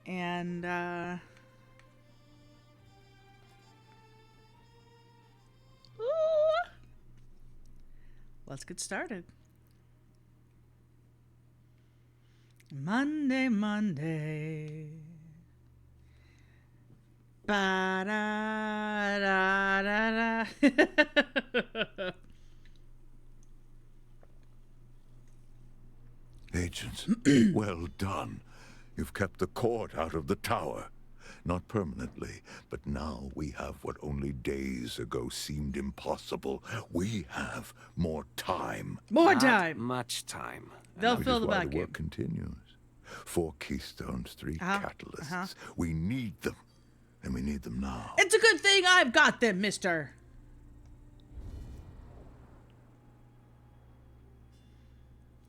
And let's get started. Monday, Monday. Ba da da da da. Agents, well done. You've kept the court out of the tower. Not permanently, but now we have what only days ago seemed impossible. We have more time. More Not time. much time. They'll Which fill is the why the vacuum. work continues. 4 keystones, 3 catalysts. We need them, and we need them now. It's a good thing I've got them, mister.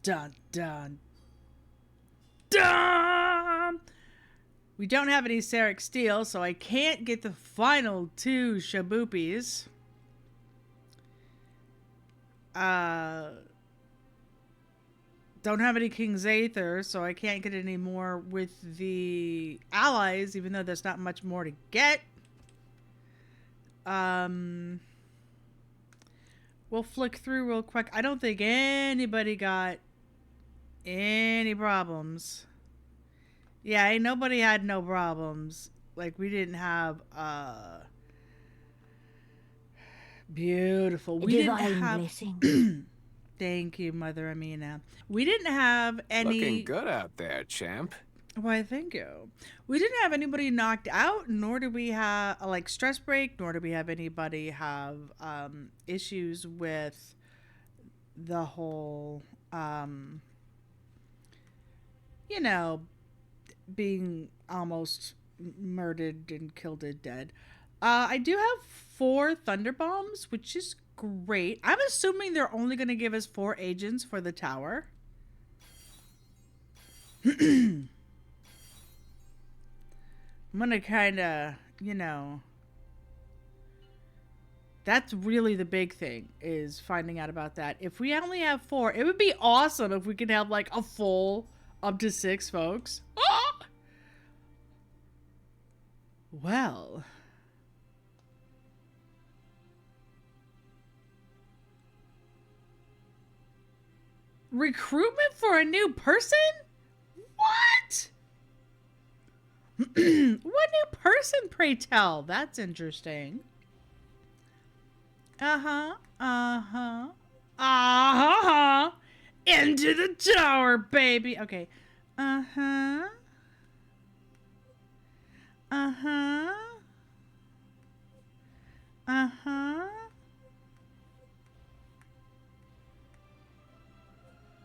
Dun, dun, dun. We don't have any Seric steel, so I can't get the final 2 Shaboopies. Don't have any King's Aether, so I can't get any more with the allies, even though there's not much more to get. We'll flick through real quick. I don't think anybody got any problems. Yeah, ain't nobody had no problems. Like, we didn't have beautiful. We didn't have blessing. Thank you, Mother Amina. We didn't have any. Looking good out there, champ. Why, thank you. We didn't have anybody knocked out, nor do we have like stress break, nor do we have anybody have issues with the whole, you know, being almost murdered and killed and dead. I do have 4 thunder bombs, which is great. I'm assuming they're only going to give us 4 agents for the tower. I'm going to kind of, you know, that's really the big thing, is finding out about that. If we only have 4, it would be awesome if we could have like a full up to 6 folks. Ah! Well, recruitment for a new person? What? What new person, pray tell? That's interesting. Into the tower, baby. Okay. Uh-huh.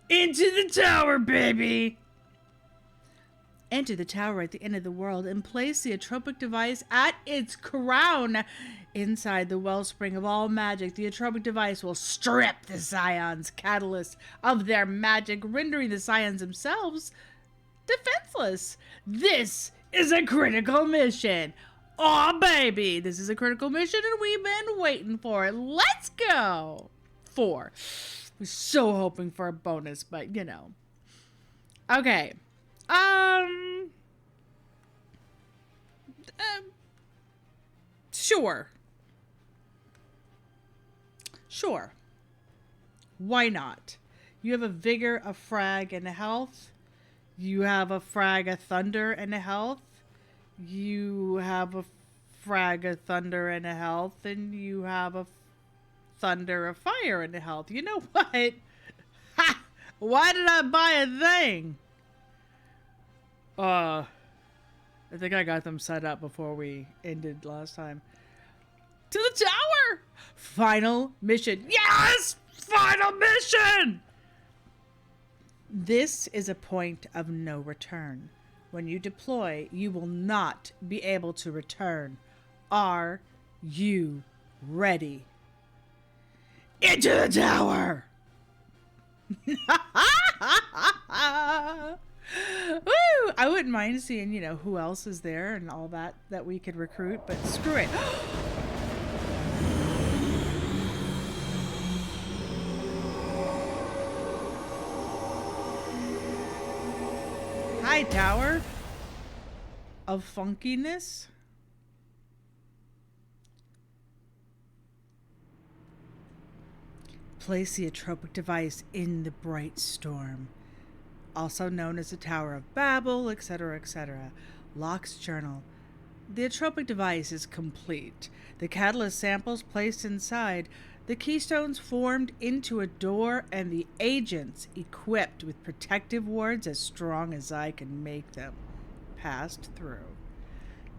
Into the tower, baby. Enter the tower at the end of the world and place the atropic device at its crown. Inside the wellspring of all magic, the atropic device will strip the Scions catalyst of their magic, rendering the Scions themselves defenseless. This is a critical mission. Aw, baby, this is a critical mission and we've been waiting for it. Let's go. 4. We're so hoping for a bonus, but you know. Okay. Sure. Why not? You have a vigor, a frag, and a health. You have a frag, a thunder, and a health. You have a frag, a thunder, and a health. And you have a thunder, a fire, and a health. You know what? Ha! Why did I buy a thing? I think I got them set up before we ended last time. To the tower! Final mission. Yes! Final mission! This is a point of no return. When you deploy, you will not be able to return. Are you ready? Into the tower! Woo! I wouldn't mind seeing, you know, who else is there and all that we could recruit, but screw it. Hi, tower. of funkiness. Place the atropic device in the bright storm, also known as the Tower of Babel, etc., etc. Locke's journal. The atropic device is complete. The catalyst samples placed inside, the keystones formed into a door, and the agents equipped with protective wards as strong as I can make them passed through.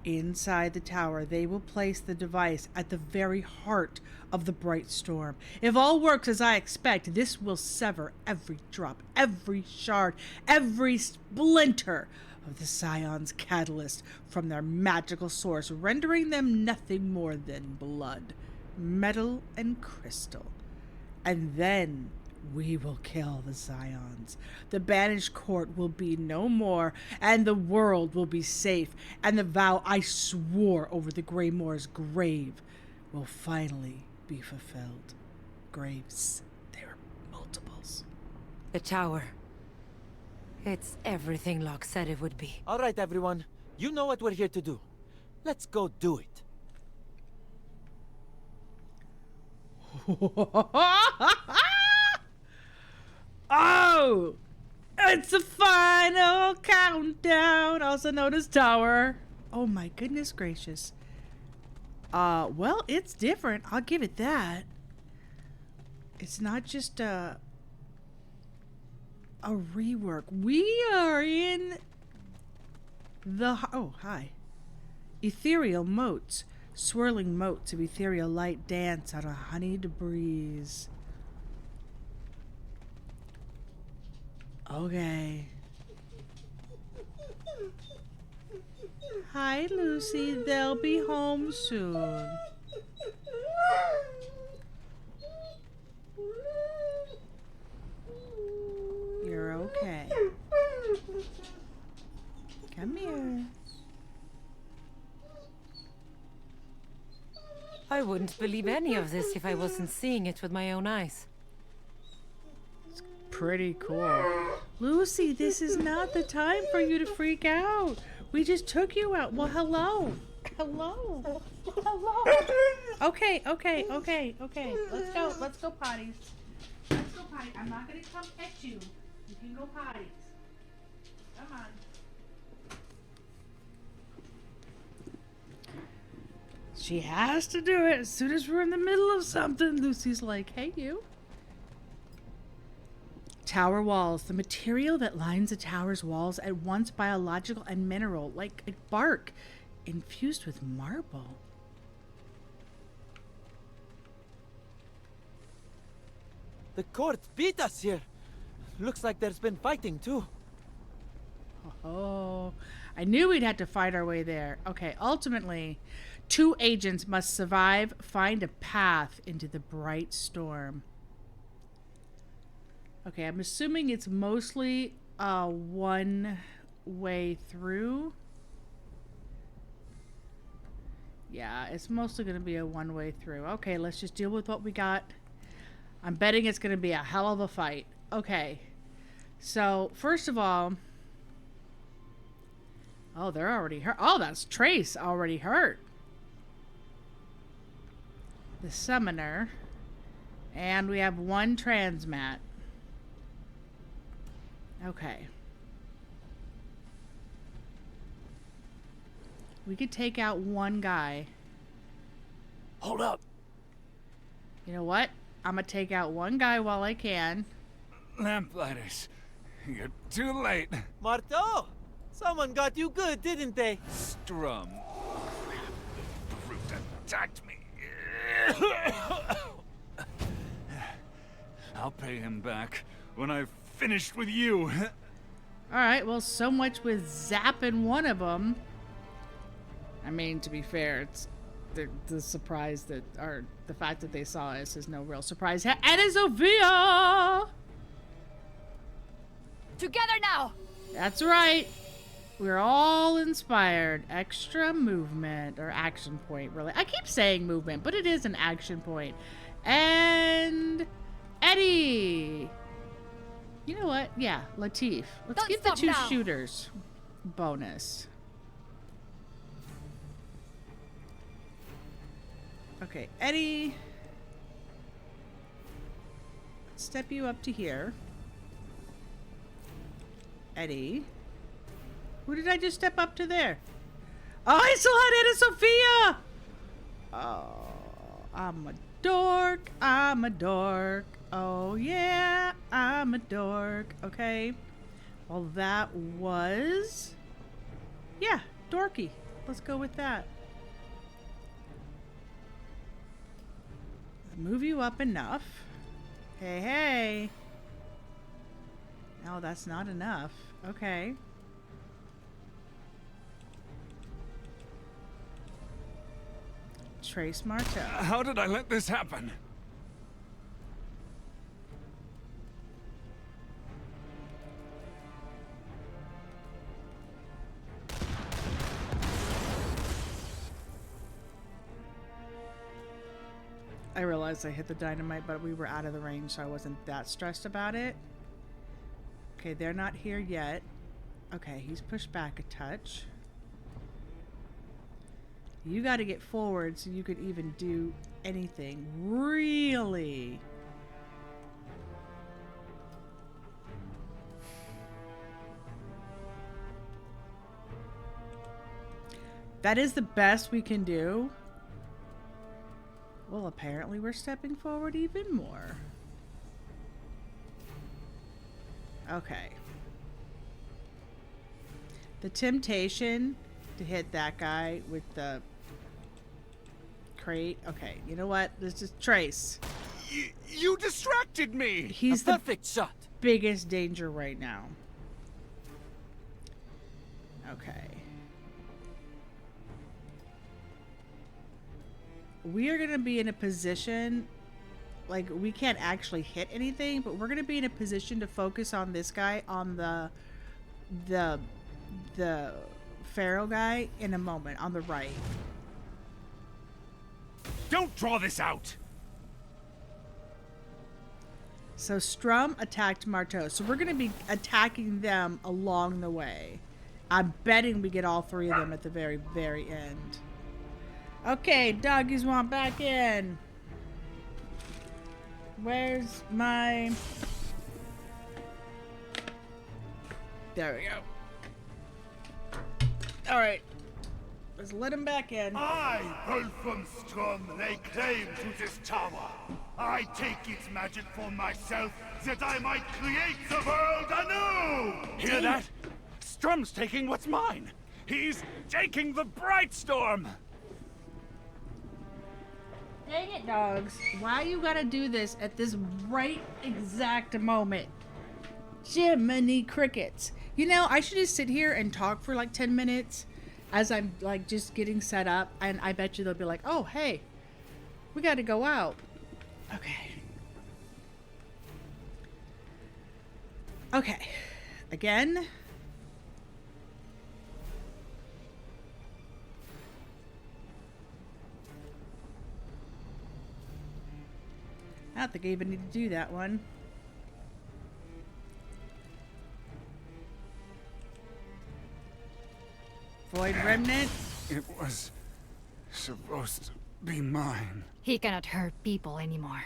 Inside the tower, they will place the device at the very heart of the bright storm. If all works as I expect, this will sever every drop, every shard, every splinter of the Scion's catalyst from their magical source, rendering them nothing more than blood, metal, and crystal. And then we will kill the Scions. The banished court will be no more, and the world will be safe, and the vow I swore over the Greymoor's grave will finally be fulfilled. Graves, there are multiples. The tower. It's everything Locke said it would be. All right, everyone. You know what we're here to do. Let's go do it. Oh! It's the final countdown, also known as Tower. Oh my goodness gracious. Well, it's different. I'll give it that. It's not just a rework. We are in the... Oh, hi. Ethereal moats. Swirling moats of ethereal light dance on a honeyed breeze. Okay. Hi, Lucy. They'll be home soon. You're okay. Come here. I wouldn't believe any of this if I wasn't seeing it with my own eyes. Pretty cool. Lucy, this is not the time for you to freak out. We just took you out. Well, hello. Hello. Hello. Okay. Let's go potties. Let's go potty. I'm not going to come at you. You can go potties. Come on. She has to do it as soon as we're in the middle of something. Lucy's like, hey, you. Tower walls. The material that lines the tower's walls at once biological and mineral, like bark, infused with marble. The court beat us here. Looks like there's been fighting too. Oh, I knew we'd have to fight our way there. Okay, ultimately, 2 agents must survive, find a path into the bright storm. Okay, I'm assuming it's mostly one way through. Yeah, it's mostly going to be a one-way through. Okay, let's just deal with what we got. I'm betting it's going to be a hell of a fight. Okay, so first of all... Oh, they're already hurt. Oh, that's Trace already hurt. The summoner. And we have 1 transmat. Okay. We could take out 1 guy. Hold up. You know what? I'm gonna take out 1 guy while I can. Lamplighters, you're too late. Marteau! Someone got you good, didn't they? Strum. The brute attacked me. I'll pay him back when I've finished with you. Alright, well, so much with zapping one of them. I mean, to be fair, it's the surprise that, or the fact that they saw us is no real surprise. And it's Sophia! Together now! That's right. We're all inspired. Extra movement, or action point, really. I keep saying movement, but it is an action point. And... Eddie! You know what? Yeah, Latif. Let's Don't give the stop 2 now. shooters bonus. Okay, Eddie. Step you up to here. Eddie. Who did I just step up to there? Oh, I still had Anna Sophia! Oh, I'm a dork. I'm a dork. Oh, yeah, I'm a dork. Okay. Well, that was... Yeah, dorky. Let's go with that. Move you up enough. Hey, hey. No, that's not enough. Okay. Trace Marteau. How did I let this happen? I realized I hit the dynamite, but we were out of the range, so I wasn't that stressed about it. Okay, they're not here yet. Okay, he's pushed back a touch. You got to get forward so you could even do anything. Really? That is the best we can do. Well, apparently we're stepping forward even more. Okay. The temptation to hit that guy with the crate. Okay, you know what? Let's just trace. You distracted me! He's A the perfect shot. biggest danger right now. Okay. We are going to be in a position, like, we can't actually hit anything, but we're going to be in a position to focus on this guy, on the Pharaoh guy in a moment, on the right. Don't draw this out! So Strum attacked Marteau, so we're going to be attacking them along the way. I'm betting we get all three of them at the very, very end. Okay, doggies want back in. Where's my... There we go. Alright. Let's let him back in. I, Wolfenstrom, lay claim to this tower. I take its magic for myself, that I might create the world anew! Hear that? Strum's taking what's mine! He's taking the Brightstorm! Dang it, dogs. Why you gotta do this at this right exact moment? Jiminy crickets. You know, I should just sit here and talk for like 10 minutes as I'm like just getting set up, and I bet you they'll be like, oh, hey, we gotta go out. Okay. Okay. Again. I don't think I even need to do that one. Void Remnant. It was supposed to be mine. He cannot hurt people anymore.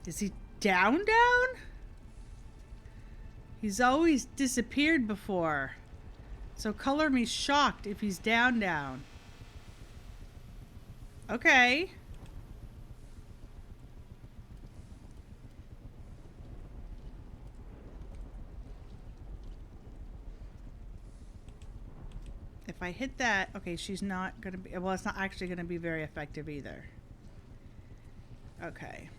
Is he down? He's always disappeared before. So color me shocked if he's down. Okay. If I hit that, okay, she's not gonna be, well, it's not actually gonna be very effective either. Okay.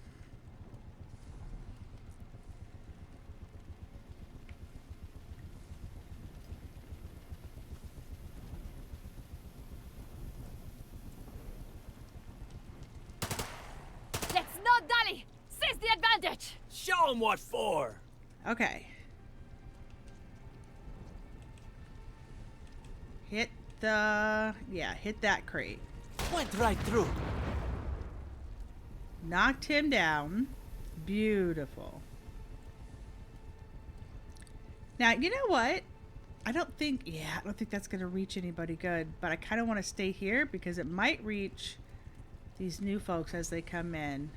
Let's not dally! Seize the advantage! Show him what for! Okay. Hit the... Yeah, hit that crate. Went right through. Knocked him down. Beautiful. Now, you know what? I don't think that's going to reach anybody good, but I kind of want to stay here because it might reach these new folks as they come in.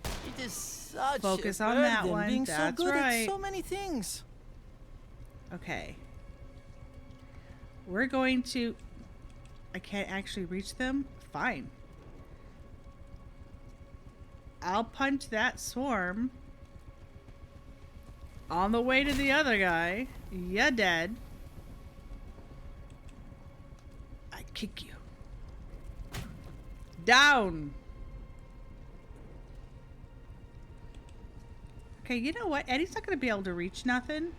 It is such Focus a on burden that one. being so That's good right. at so many things. Okay. We're going to... I can't actually reach them? Fine. I'll punch that swarm. On the way to the other guy. You're dead. I kick you. Down! Okay, you know what? Eddie's not going to be able to reach nothing.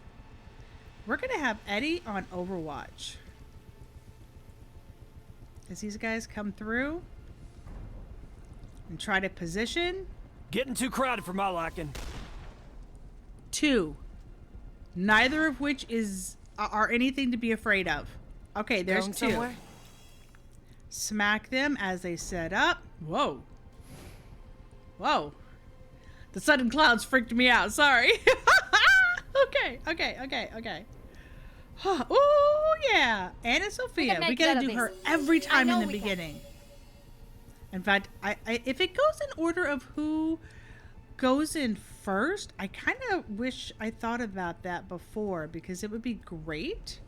We're going to have Eddie on Overwatch. As these guys come through and try to position. Getting too crowded for my liking. 2. Neither of which are anything to be afraid of. Okay, there's Going 2. somewhere? Smack them as they set up. Whoa. Whoa. The sudden clouds freaked me out. Sorry. Okay. Oh, yeah. Anna Sophia. We gotta do her every time in the beginning. In fact, if it goes in order of who goes in first, I kind of wish I thought about that before because it would be great.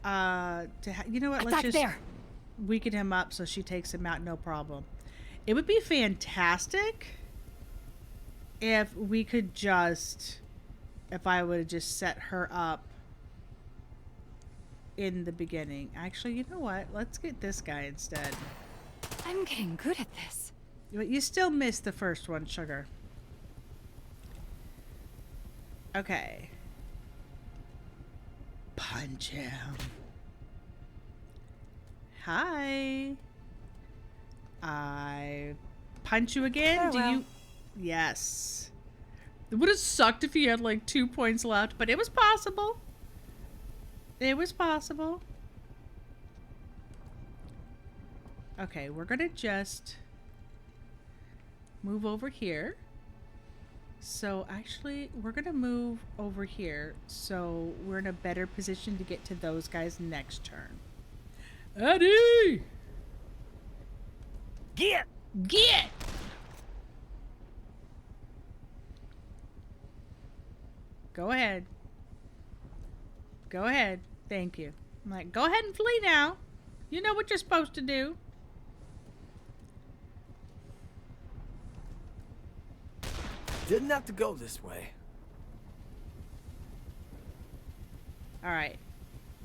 You know what? Let's just weaken him up so she takes him out, no problem. It would be fantastic if we could just, if I would have just set her up in the beginning. Actually, you know what? Let's get this guy instead. I'm getting good at this. But you still missed the first one, sugar. Okay. Punch him. Hi. I punch you again? Farewell. Do you? Yes. It would have sucked if he had like 2 points left, but it was possible. It was possible. Okay, we're gonna just move over here. So actually, we're gonna move over here so we're in a better position to get to those guys next turn. Eddie! Get! Get! Go ahead. Go ahead. Thank you. I'm like, go ahead and flee now. You know what you're supposed to do. Didn't have to go this way. All right.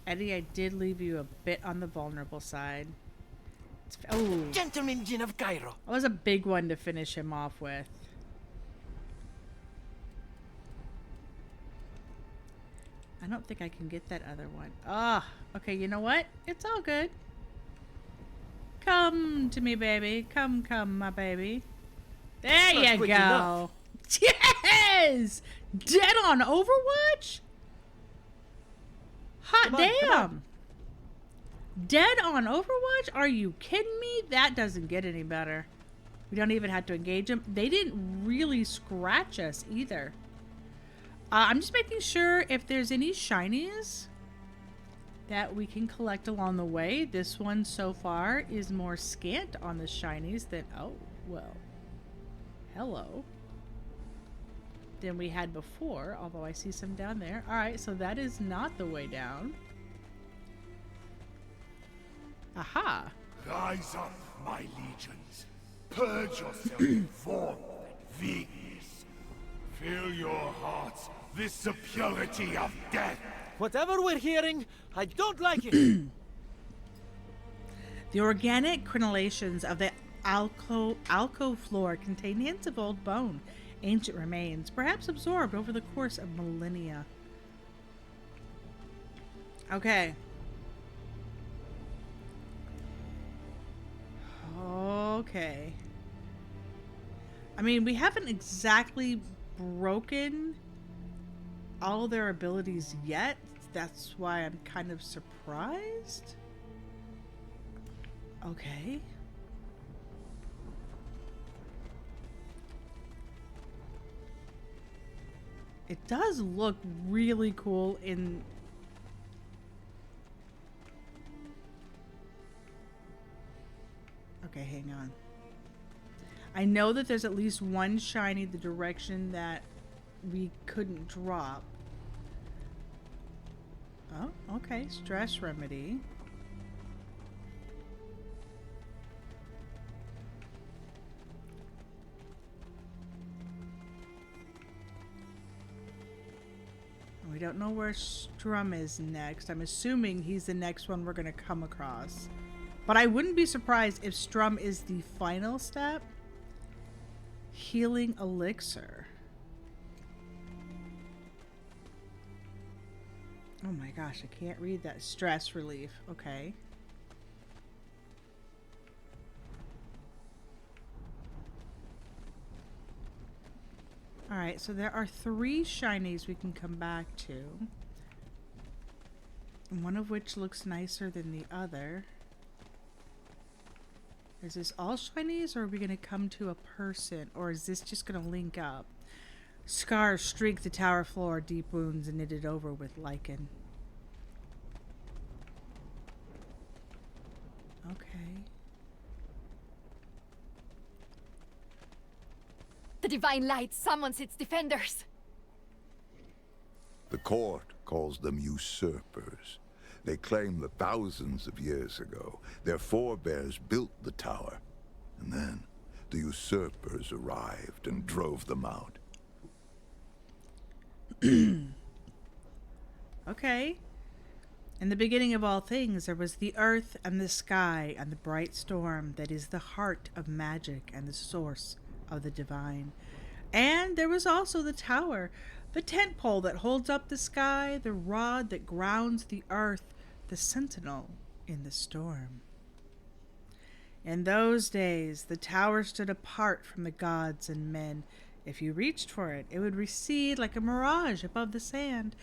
Eddie, I did leave you a bit on the vulnerable side. Oh, Gentleman Jin of Cairo. that was a big one to finish him off with. I don't think I can get that other one. Ah, okay, you know what? It's all good. Come to me, baby. Come, my baby. There That's you quick go. enough. Yes! Dead on Overwatch? Hot Come on, come damn. on. Dead on Overwatch? Are you kidding me? That doesn't get any better. We don't even have to engage them. They didn't really scratch us either. I'm just making sure if there's any shinies that we can collect along the way. This one so far is more scant on the shinies than, oh, well, hello, than we had before, although I see some down there. All right, so that is not the way down. Aha. Rise up, my legions. Purge yourself in form and weakness. Fill your hearts with the purity of death. Whatever we're hearing, I don't like it. The organic crenellations of the alcove floor contain hints of old bone, ancient remains, perhaps absorbed over the course of millennia. Okay. Okay. I mean, we haven't exactly broken all their abilities yet. That's why I'm kind of surprised. Okay. It does look really cool in... Okay, hang on. I know that there's at least one shiny the direction that we couldn't drop. Oh, okay. Stress remedy. We don't know where Strum is next. I'm assuming he's the next one we're going to come across. But I wouldn't be surprised if Strum is the final step. Healing elixir. Oh my gosh, I can't read that. Stress relief. Okay. Alright, so there are 3 shinies we can come back to. One of which looks nicer than the other. Is this all shinies, or are we going to come to a person? Or is this just going to link up? Scars streak the tower floor, deep wounds knitted over with lichen. Okay. The divine light summons its defenders. The court calls them usurpers. They claim that thousands of years ago, their forebears built the tower. And then, the usurpers arrived and drove them out. Okay. In the beginning of all things, there was the earth and the sky and the bright storm that is the heart of magic and the source of the divine. And there was also the tower, the tent pole that holds up the sky, the rod that grounds the earth, the sentinel in the storm. In those days, the tower stood apart from the gods and men. If you reached for it, it would recede like a mirage above the sand.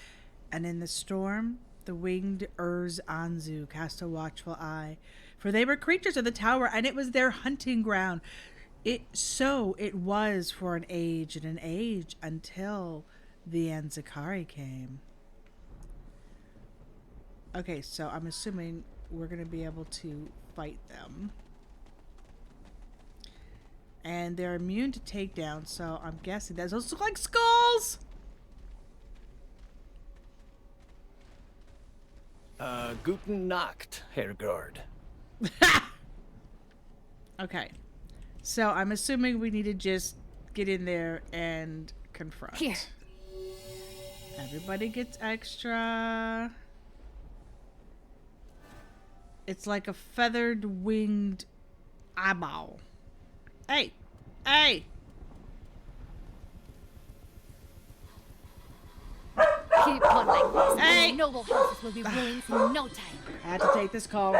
And in the storm, the winged Anzu cast a watchful eye, for they were creatures of the tower, and it was their hunting ground. It was for an age and an age until the Anzakari came. Okay, so I'm assuming we're going to be able to fight them. And they're immune to takedown, so I'm guessing those look like skulls! Guten Nacht, Herr Guard. Okay. So I'm assuming we need to just get in there and confront. Here. Everybody gets extra. It's like a feathered winged eyeball. Hey! Hey! Keep on like this. Hey! And noble houses will be ruined in no time. I had to take this call.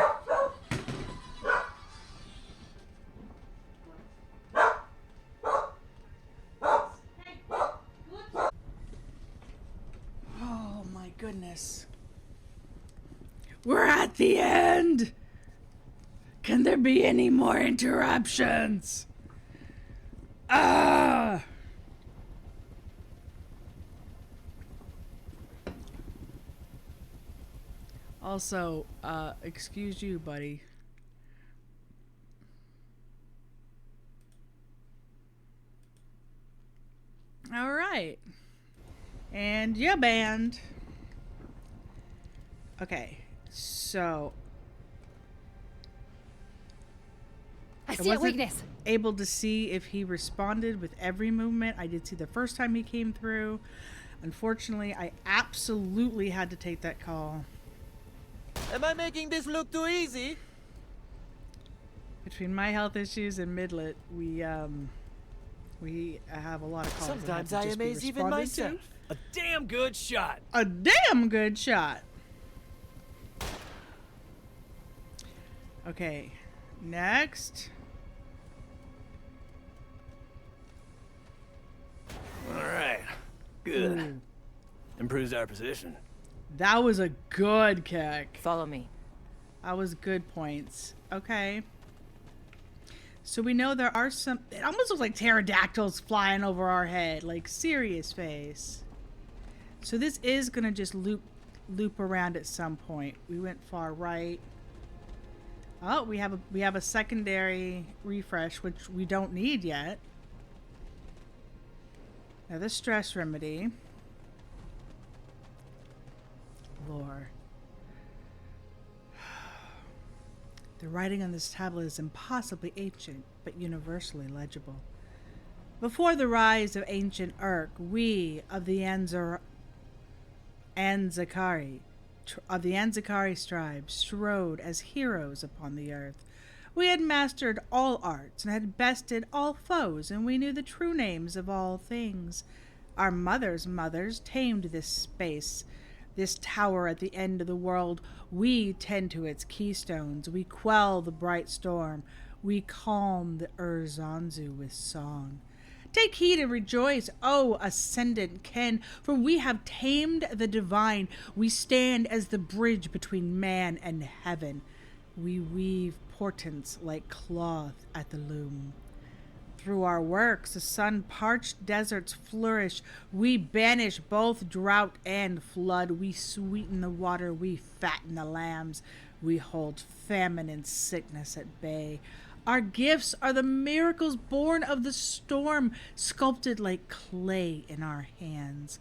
Oh my goodness. We're at the end! Can there be any more interruptions? Ah! Also, excuse you, buddy. All right. And you're banned. Okay, so I see a wasn't weakness. able to see if he responded with every movement. I did see the first time he came through. Unfortunately, I absolutely had to take that call. Am I making this look too easy? Between my health issues and Midlet, we have a lot of calls. that have Sometimes to I just be amaze even responded myself. A damn good shot. to. A damn good shot. Okay, next. All right. Good. Ooh, Improves our position. that was a good kick. Follow me. That was good points. Okay. So we know there are some... It almost looks like pterodactyls flying over our head. Like, serious face. So this is gonna just loop around at some point. We went far right. Oh, we have a secondary refresh, which we don't need yet. Another stress remedy. Lore. The writing on this tablet is impossibly ancient, but universally legible. Before the rise of ancient Urk, we of the Anzakari tribes strode as heroes upon the earth. We had mastered all arts and had bested all foes, and we knew the true names of all things. Our mothers' mothers tamed this space, this tower at the end of the world. We tend to its keystones. We quell the bright storm. We calm the Urzanzu with song. Take heed and rejoice, O ascendant Ken, for we have tamed the divine. We stand as the bridge between man and heaven. We weave portents like cloth at the loom. Through our works, the sun-parched deserts flourish. We banish both drought and flood. We sweeten the water. We fatten the lambs. We hold famine and sickness at bay. Our gifts are the miracles born of the storm, sculpted like clay in our hands.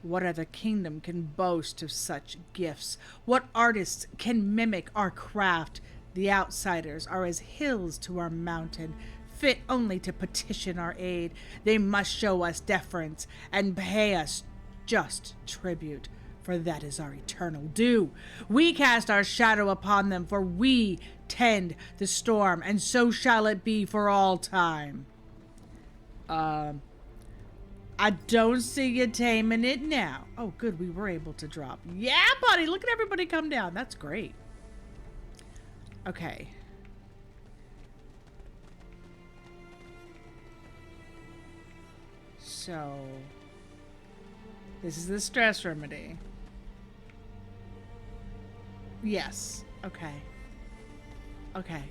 What other kingdom can boast of such gifts? What artists can mimic our craft? The outsiders are as hills to our mountain, fit only to petition our aid. They must show us deference and pay us just tribute, for that is our eternal due. We cast our shadow upon them, for we tend the storm, and so shall it be for all time. I don't see you taming it now. Oh, good, we were able to drop. Yeah, buddy, look at everybody come down. That's great. Okay. So, this is the stress remedy. Yes. Okay. Okay.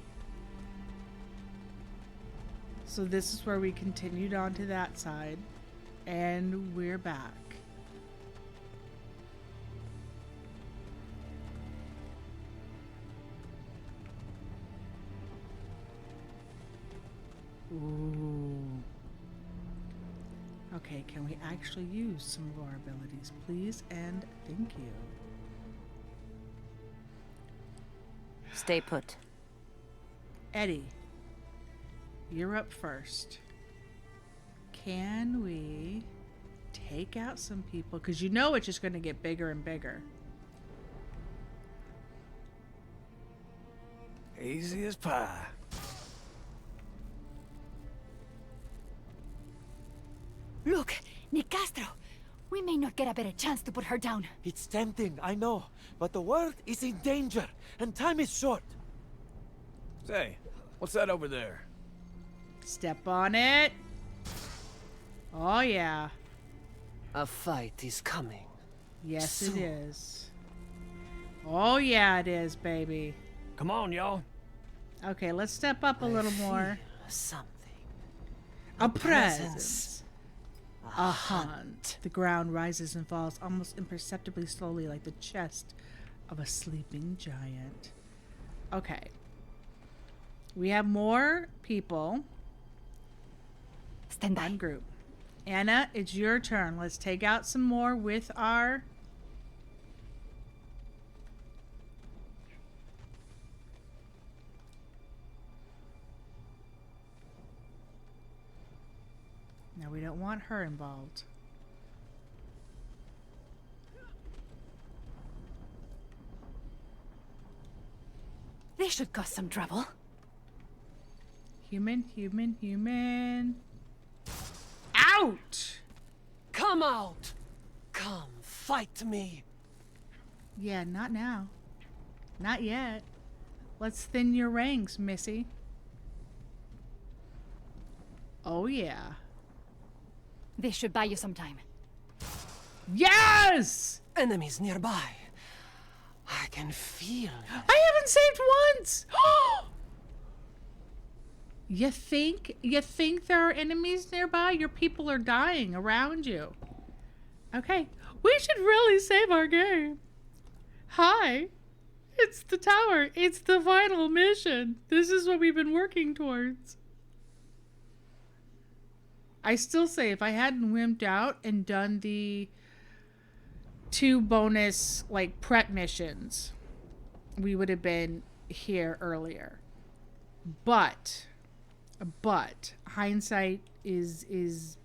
So this is where we continued on to that side. And we're back. Ooh. Okay, can we actually use some of our abilities, please? And thank you. Stay put. Eddie, you're up first. Can we take out some people? Because you know it's just going to get bigger and bigger. Easy as pie. Look, Nicastro. We may not get a better chance to put her down. It's tempting, I know. But the world is in danger, and time is short. Say, what's that over there? Step on it. Oh, yeah. A fight is coming. Yes, it is. Oh, yeah, it is, baby. Come on, y'all. Okay, let's step up a little more. Something. A presence. A hunt. The ground rises and falls almost imperceptibly slowly like the chest of a sleeping giant. Okay. We have more people. Stand by. One group. Anna, it's your turn. Let's take out some more with our... Now, we don't want her involved. This should cause some trouble. Human, human, human. Out! Come out! Come, fight me! Yeah, not now. Not yet. Let's thin your ranks, Missy. Oh, yeah. This should buy you some time. Yes! Enemies nearby. I can feel. I haven't saved once! You think there are enemies nearby? Your people are dying around you. Okay. We should really save our game. Hi. It's the tower. It's the final mission. This is what we've been working towards. I still say if I hadn't wimped out and done the 2 bonus like prep missions, we would have been here earlier. But hindsight is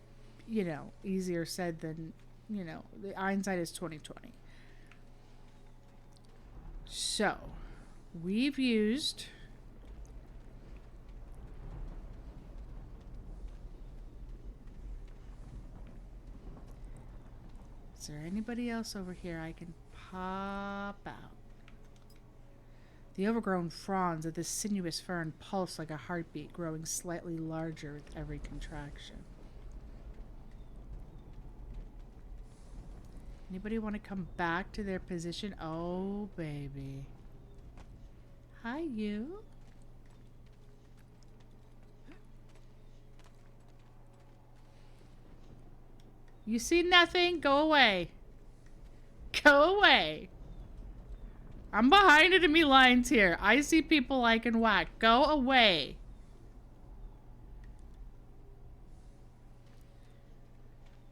you know, easier said than, you know, the hindsight is 2020. So, we've used Is there anybody else over here I can pop out? The overgrown fronds of this sinuous fern pulse like a heartbeat, growing slightly larger with every contraction. Anybody want to come back to their position? Oh, baby. Hi, you. You see nothing? Go away. Go away. I'm behind enemy lines here. I see people I can whack. Go away.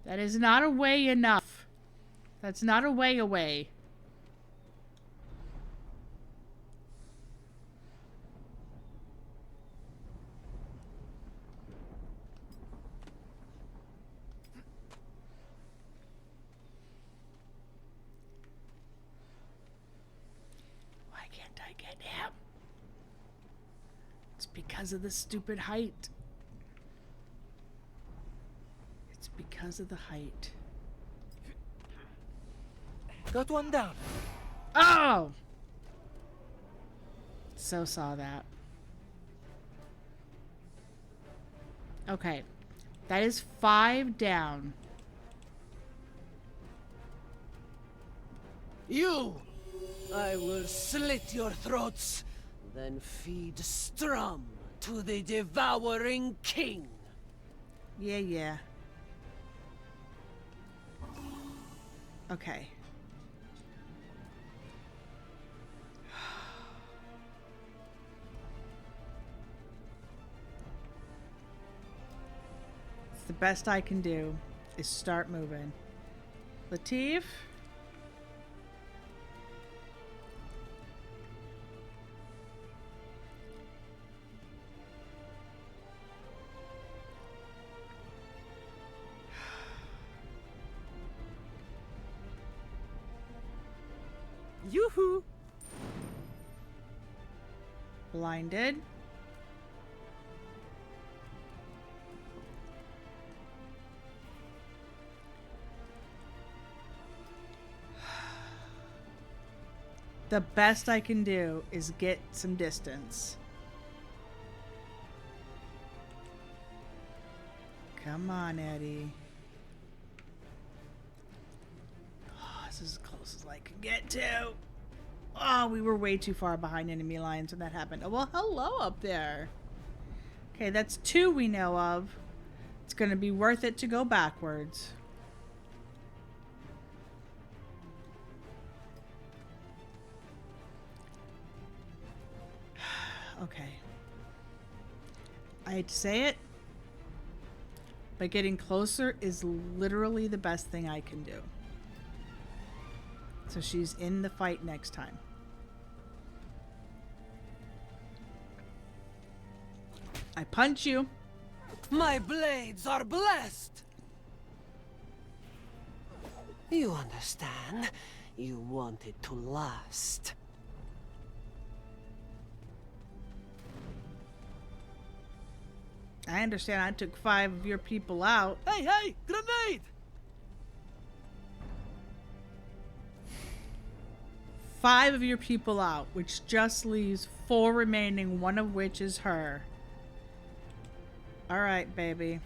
That is not away enough. That's not a way away. Why can't I get him? It's because of the stupid height. It's because of the height. Got one down. Oh! So saw that. Okay. That is 5 down. You! I will slit your throats, then feed Strum to the devouring king. Yeah, yeah. Okay. It's the best I can do is start moving. Latif? Yoo-hoo! Blinded. The best I can do is get some distance. Come on, Eddie. Oh, this is as close as I can get to. Oh, we were way too far behind enemy lines when that happened. Oh, well, hello up there. Okay, that's 2 we know of. It's going to be worth it to go backwards. Okay. I hate to say it, but getting closer is literally the best thing I can do. So she's in the fight next time. I punch you. My blades are blessed! You understand? You want it to last. I understand I took 5 of your people out. Hey, hey! Grenade! 5 of your people out, which just leaves 4 remaining, one of which is her. Alright, baby.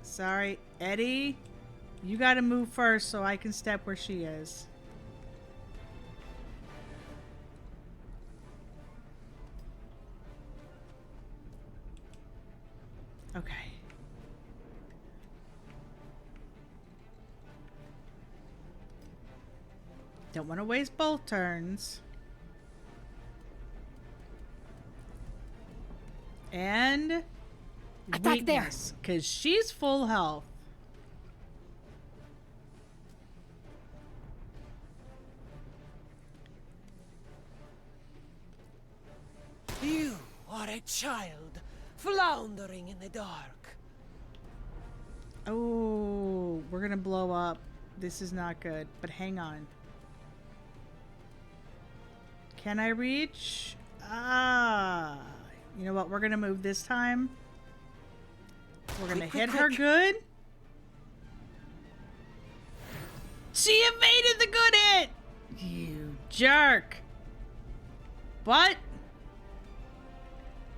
Sorry, Eddie. You gotta move first so I can step where she is. Don't want to waste both turns. And Attack there. because she's full health. You are a child, floundering in the dark. Oh, we're gonna blow up. This is not good, but hang on. Can I reach? Ah. You know what? We're gonna move this time. We're gonna hit her good. She evaded the good hit! You jerk. But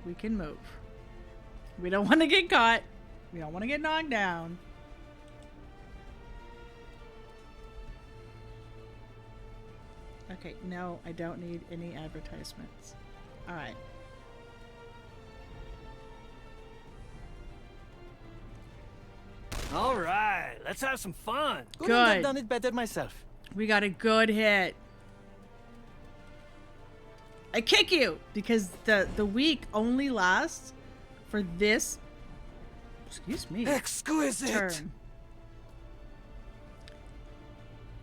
we can move. We don't want to get caught. We don't want to get knocked down. Okay, no, I don't need any advertisements. All right. All right, let's have some fun. Couldn't have Good. done it better myself. We got a good hit. I kick you because the week only lasts for this. Excuse me. Exquisite. Turn.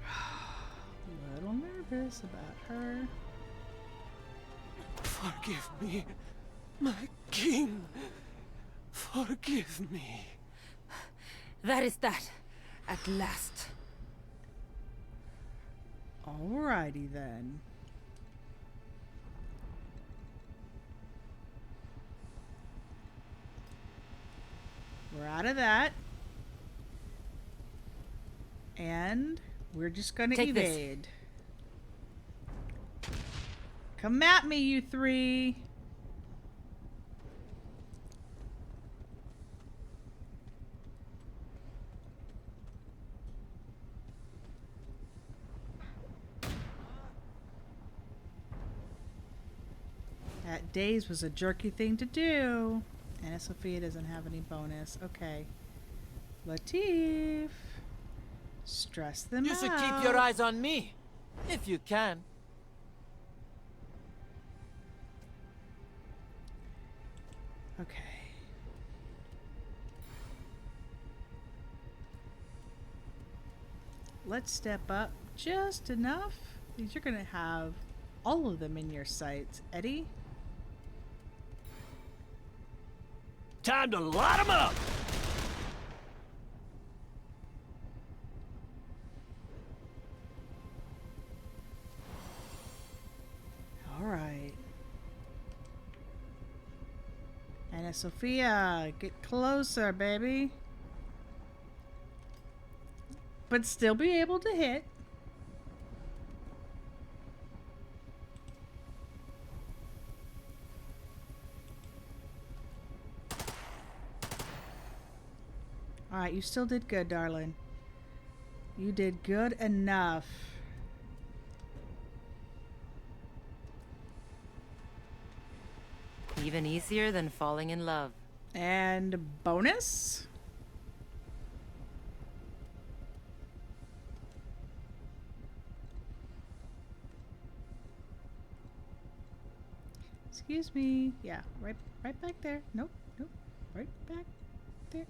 A little nervous about her. Forgive me, my king. Forgive me. That is that. At last. Alrighty then. We're out of that. And we're just gonna Take this. evade. Come at me, you three. That days was a jerky thing to do. Anna Sophia doesn't have any bonus. Okay. Latif. Stress them You out. should keep your eyes on me, if you can. Okay. Let's step up just enough. Because you're going to have all of them in your sights. Eddie? Time to light them up. All right. Anna Sophia, get closer, baby. But still be able to hit. Alright, you still did good, darling. You did good enough. Even easier than falling in love. And bonus? Excuse me. Yeah, right back there. Nope, nope. Right back there.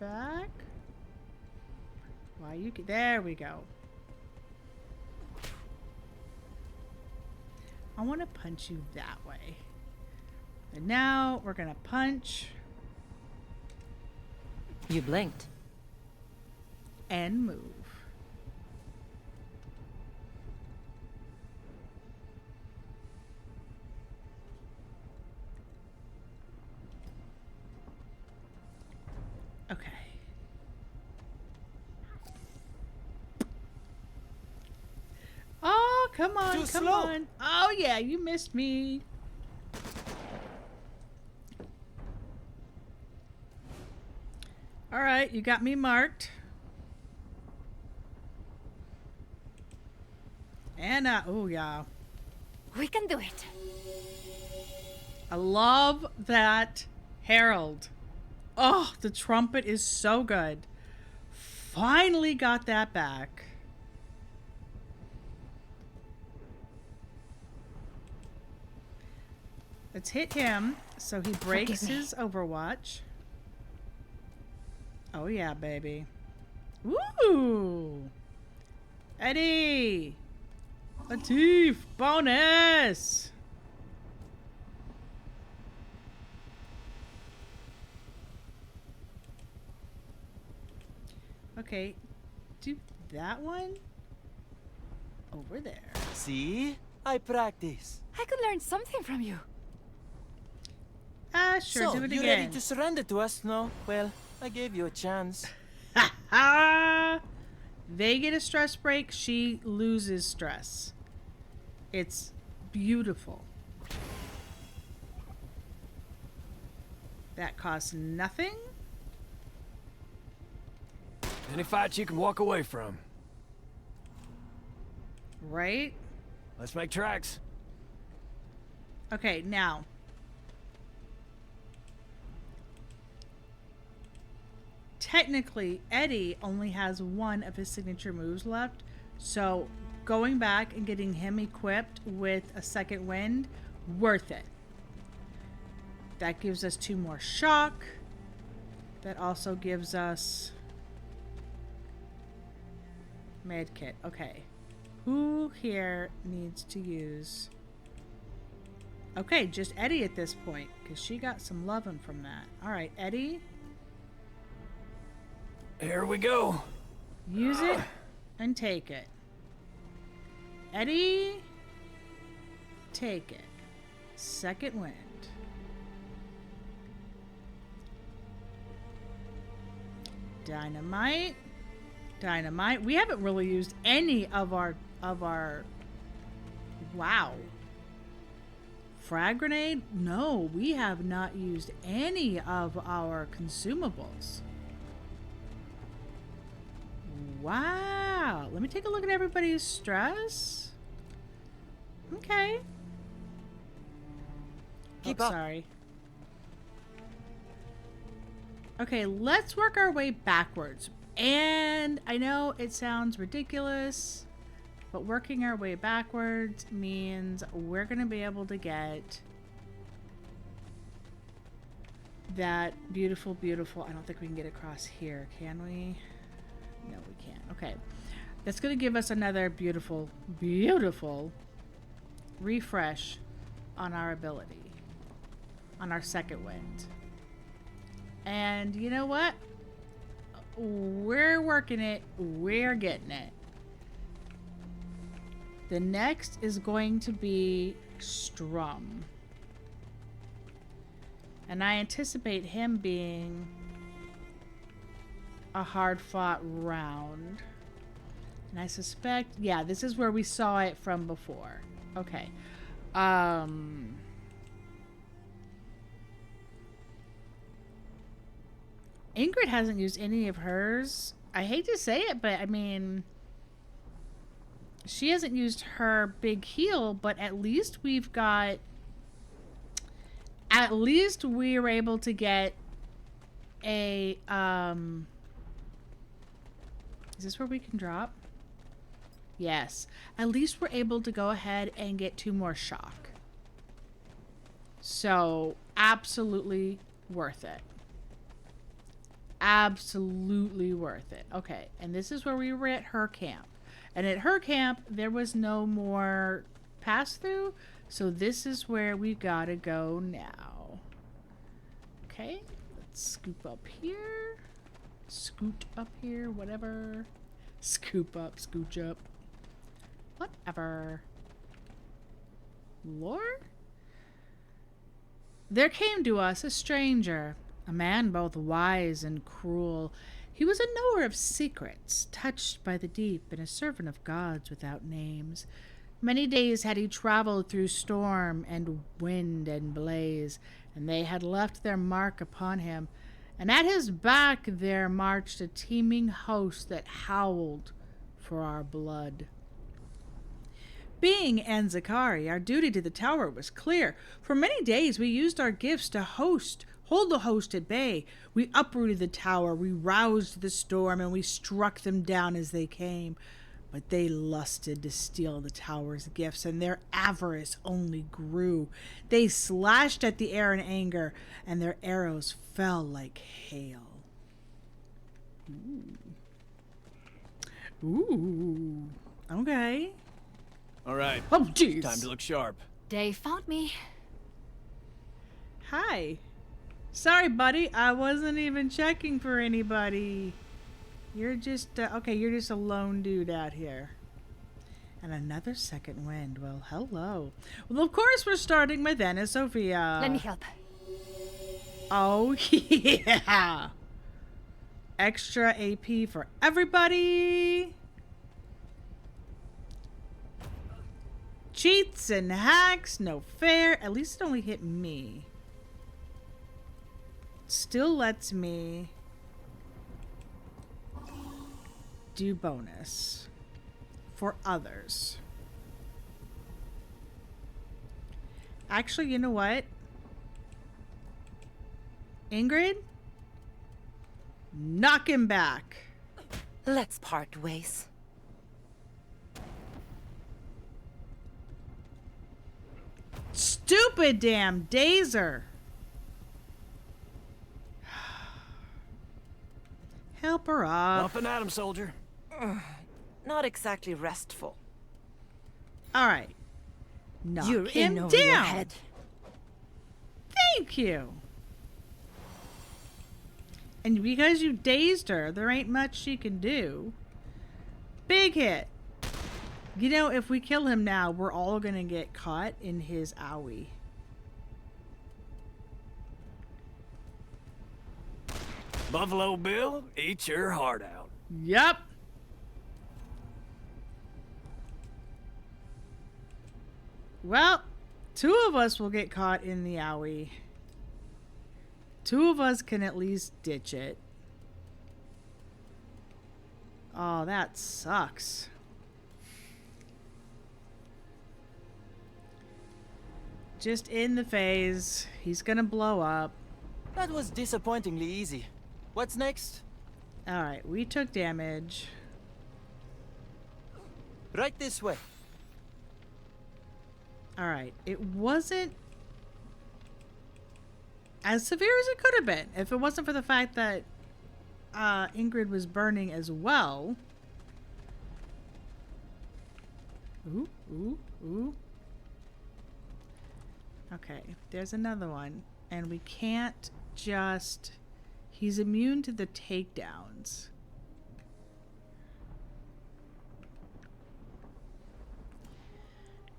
Back. Why you there we go. I want to punch you that way. And now we're gonna punch You blinked. and move. Okay. Oh, come on, Too come slow. on. Oh yeah, you missed me. All right, you got me marked. And oh yeah. We can do it. I love that herald. Oh, the trumpet is so good. Finally got that back. Let's hit him so he breaks his Overwatch. Oh yeah, baby. Woo! Eddie! Latif! Bonus! Okay, do that one over there. See? I practice. I could learn something from you. Sure, So, do it you again. ready to surrender to us? No? Well, I gave you a chance. They get a stress break, she loses stress. It's beautiful. That costs nothing. Any fights you can walk away from. Right? Let's make tracks. Okay, now. Technically, Eddie only has one of his signature moves left. So going back and getting him equipped with a second wind, worth it. That gives us 2 more shock. That also gives us med kit. Okay. Who here needs to use... Okay, just Eddie at this point, because she got some loving from that. Alright, Eddie. Here we go. Use it and take it. Eddie. Take it. Second wind. Dynamite. Dynamite. We haven't really used any of our wow. Frag grenade? No, we have not used any of our consumables. Wow. Let me take a look at everybody's stress. Okay. Keep up. Sorry. Okay, let's work our way backwards. And I know it sounds ridiculous, but working our way backwards means we're going to be able to get that beautiful, beautiful... I don't think we can get across here, can we? No, we can't. Okay. That's going to give us another beautiful, beautiful refresh on our ability. On our second wind. And you know what? We're working it. We're getting it. The next is going to be Strum. And I anticipate him being a hard-fought round. And I suspect, yeah, this is where we saw it from before. Okay. Ingrid hasn't used any of hers. I hate to say it, but I mean, she hasn't used her big heal, but at least we've got, at least we were able to get a, is this where we can drop? Yes. At least we're able to go ahead and get 2 more shock. So, absolutely worth it. Absolutely worth it. Okay, and this is where we were at her camp. And at her camp, there was no more pass-through, so this is where we gotta go now. Okay, let's scoop up here. Scoot up here, whatever. Scoop up, scooch up. Whatever. Lore? There came to us a stranger, a man both wise and cruel. He was a knower of secrets, touched by the deep, and a servant of gods without names. Many days had he traveled through storm and wind and blaze, and they had left their mark upon him. And at his back there marched a teeming host that howled for our blood. Being Anzakari, our duty to the tower was clear. For many days we used our gifts to hold the host at bay. We uprooted the tower, we roused the storm, and we struck them down as they came. But they lusted to steal the tower's gifts, and their avarice only grew. They slashed at the air in anger, and their arrows fell like hail. Ooh. Okay. All right. Oh, jeez. Time to look sharp. They found me. Hi. Sorry, buddy. I wasn't even checking for anybody. You're just, okay, you're just a lone dude out here. And another second wind. Well, hello. Well, of course we're starting with Anna Sophia. Let me help. Oh, yeah. Extra AP for everybody. Cheats and hacks, no fair. At least it only hit me. Still lets me do bonus for others. Actually, you know what? Ingrid? Knock him back. Let's part ways. Stupid damn Dazer. Help her up. Up and at him, soldier. Not exactly restful. All right. Knock You're him in over down. your head. Thank you. And because you dazed her, there ain't much she can do. Big hit. You know, if we kill him now, we're all gonna get caught in his owie. Buffalo Bill, eat your heart out. Yep. Well, 2 of us will get caught in the owie. 2 of us can at least ditch it. Oh, that sucks. Just in the phase. He's gonna blow up. That was disappointingly easy. What's next? Alright, we took damage. Right this way. Alright, it wasn't as severe as it could have been if it wasn't for the fact that Ingrid was burning as well. Ooh, ooh, ooh. Okay, there's another one. And we can't just... He's immune to the takedowns.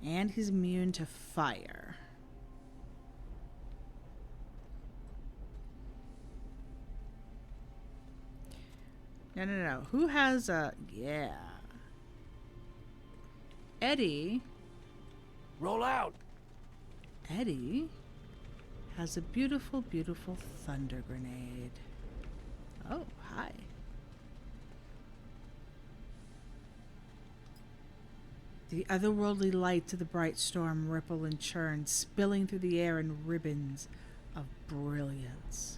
And he's immune to fire. No, no, no. Who has a... Yeah. Eddie. Roll out. Eddie has a beautiful, beautiful thunder grenade. Oh, hi. The otherworldly lights of the bright storm ripple and churn, spilling through the air in ribbons of brilliance.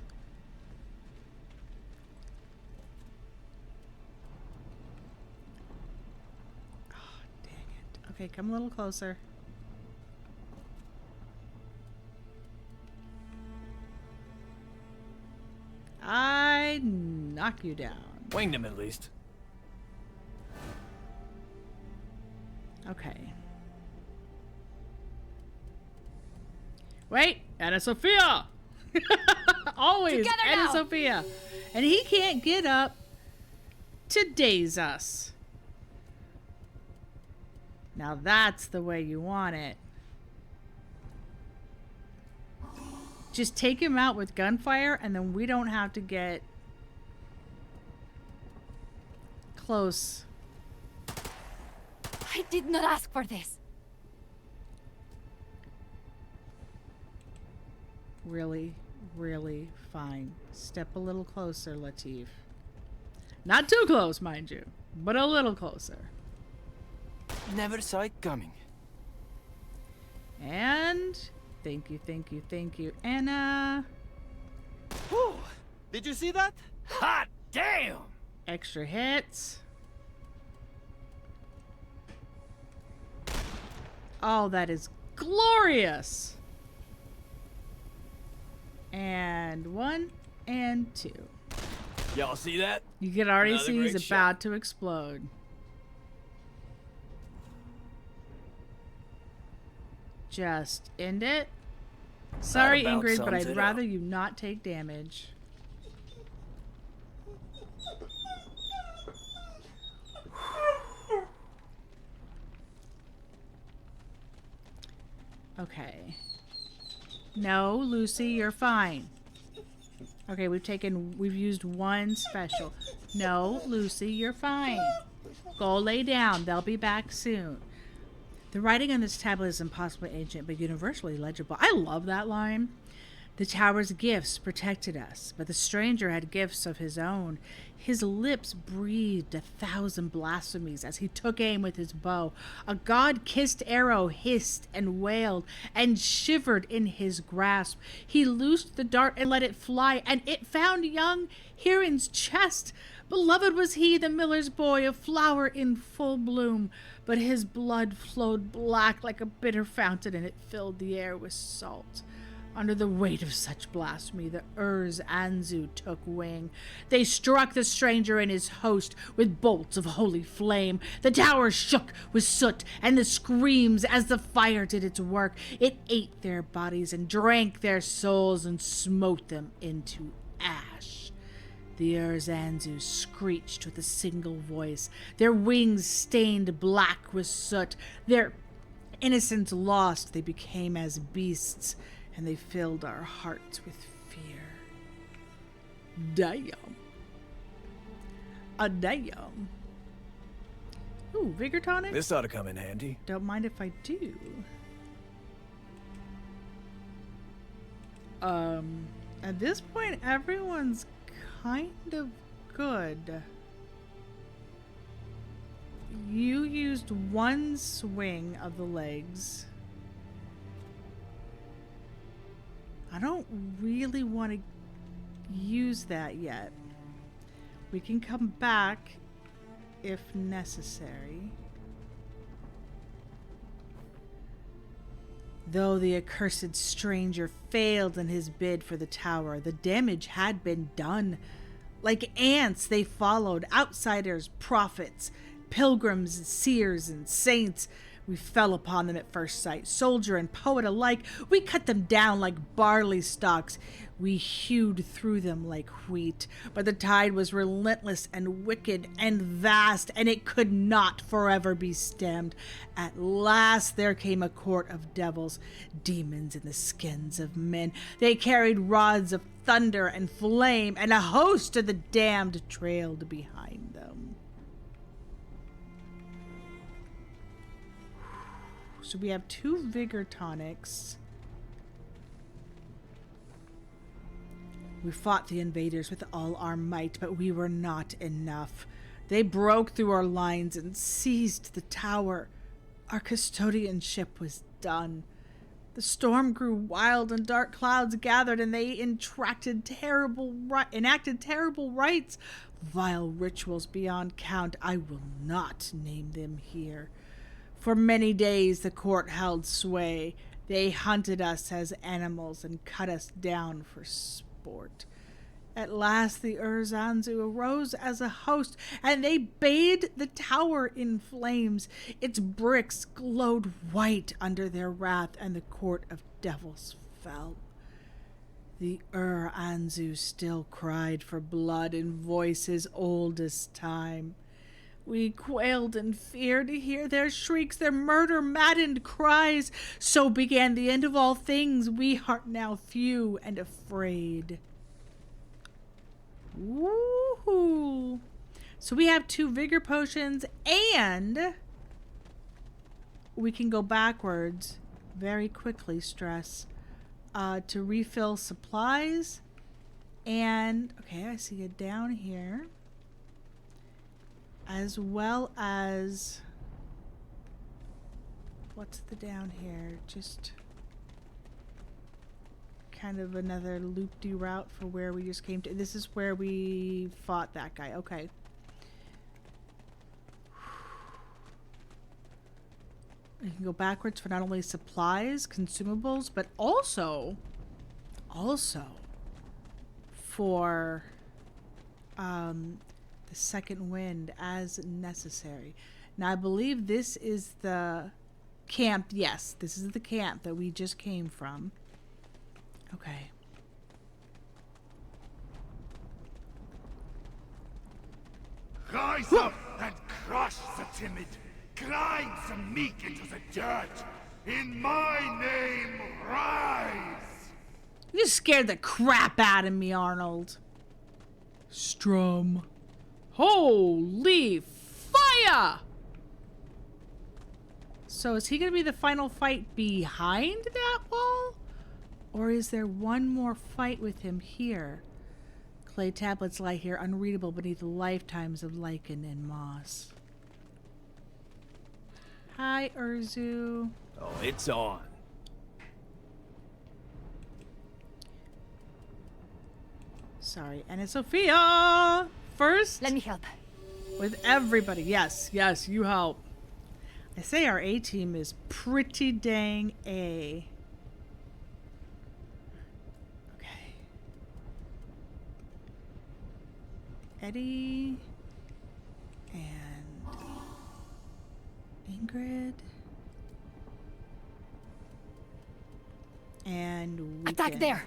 Oh, dang it. Okay, come a little closer. I knock you down. Winged him at least. Okay. Wait, Anna Sophia! Always Together Anna now. Sophia. And he can't get up to daze us. Now that's the way you want it. Just take him out with gunfire and then we don't have to get close. I did not ask for this. Really, really fine. Step a little closer, Latif. Not too close, mind you, but a little closer. Never saw it coming. And thank you, thank you, thank you, Anna. Whew. Did you see that? Hot damn! Extra hits. Oh, that is glorious. And 1 and 2. Y'all see that? You can already Another see he's great about shot. to explode. Just end it. Sorry, about Ingrid, but sums I'd it rather up. you not take damage. Okay. No, Lucy, you're fine. Okay, we've used 1 special. No, Lucy, you're fine. Go lay down. They'll be back soon. The writing on this tablet is impossibly ancient, but universally legible. I love that line. The tower's gifts protected us, but the stranger had gifts of his own. His lips breathed 1,000 blasphemies as he took aim with his bow. A god-kissed arrow hissed and wailed and shivered in his grasp. He loosed the dart and let it fly, and it found young Huron's chest. Beloved was he, the miller's boy, a flower in full bloom, but his blood flowed black like a bitter fountain, and it filled the air with salt. Under the weight of such blasphemy, the Anzu took wing. They struck the stranger and his host with bolts of holy flame. The tower shook with soot and the screams as the fire did its work. It ate their bodies and drank their souls and smote them into ash. The Anzu screeched with a single voice, their wings stained black with soot. Their innocence lost, they became as beasts, and they filled our hearts with fear. Damn. A damn. Ooh, Vigor Tonic? This ought to come in handy. Don't mind if I do. At this point, everyone's kind of good. You used 1 swing of the legs. I don't really want to use that yet. We can come back if necessary. Though the accursed stranger failed in his bid for the tower, the damage had been done. Like ants, they followed outsiders, prophets, pilgrims, seers, and saints. We fell upon them at first sight, soldier and poet alike. We cut them down like barley stalks. We hewed through them like wheat. But the tide was relentless and wicked and vast, and it could not forever be stemmed. At last there came a court of devils, demons in the skins of men. They carried rods of thunder and flame, and a host of the damned trailed behind them. So we have 2 vigor tonics. We fought the invaders with all our might, but we were not enough. They broke through our lines and seized the tower. Our custodian ship was done. The storm grew wild and dark clouds gathered, and they enacted terrible rites, vile rituals beyond count. I will not name them here. For many days the court held sway. They hunted us as animals and cut us down for sport. At last the Anzu arose as a host, and they bathed the tower in flames. Its bricks glowed white under their wrath, and the court of devils fell. The Anzu still cried for blood in voices old as time. We quailed in fear to hear their shrieks, their murder-maddened cries. So began the end of all things. We are now few and afraid. Woohoo! So we have 2 vigor potions, and we can go backwards very quickly, stress, to refill supplies. And, okay, I see it down here. As well as, what's the down here? Just kind of another loop-de route for where we just came to. This is where we fought that guy. Okay. You can go backwards for not only supplies, consumables, but also for the second wind as necessary. Now I believe this is the camp. Yes, this is the camp that we just came from. Okay. Rise up and crush the timid. Grind the meek into the dirt. In my name, rise! You scared the crap out of me, Arnold. Strum. Holy fire! So is he going to be the final fight behind that wall? Or is there one more fight with him here? Clay tablets lie here unreadable beneath lifetimes of lichen and moss. Hi, Urzu. Oh, it's on. Sorry, Anna Sophia! First, Let me help. with everybody. Yes, yes, you help. I say our A team is pretty dang A. Okay. Eddie and Ingrid and Weekend. Attack there!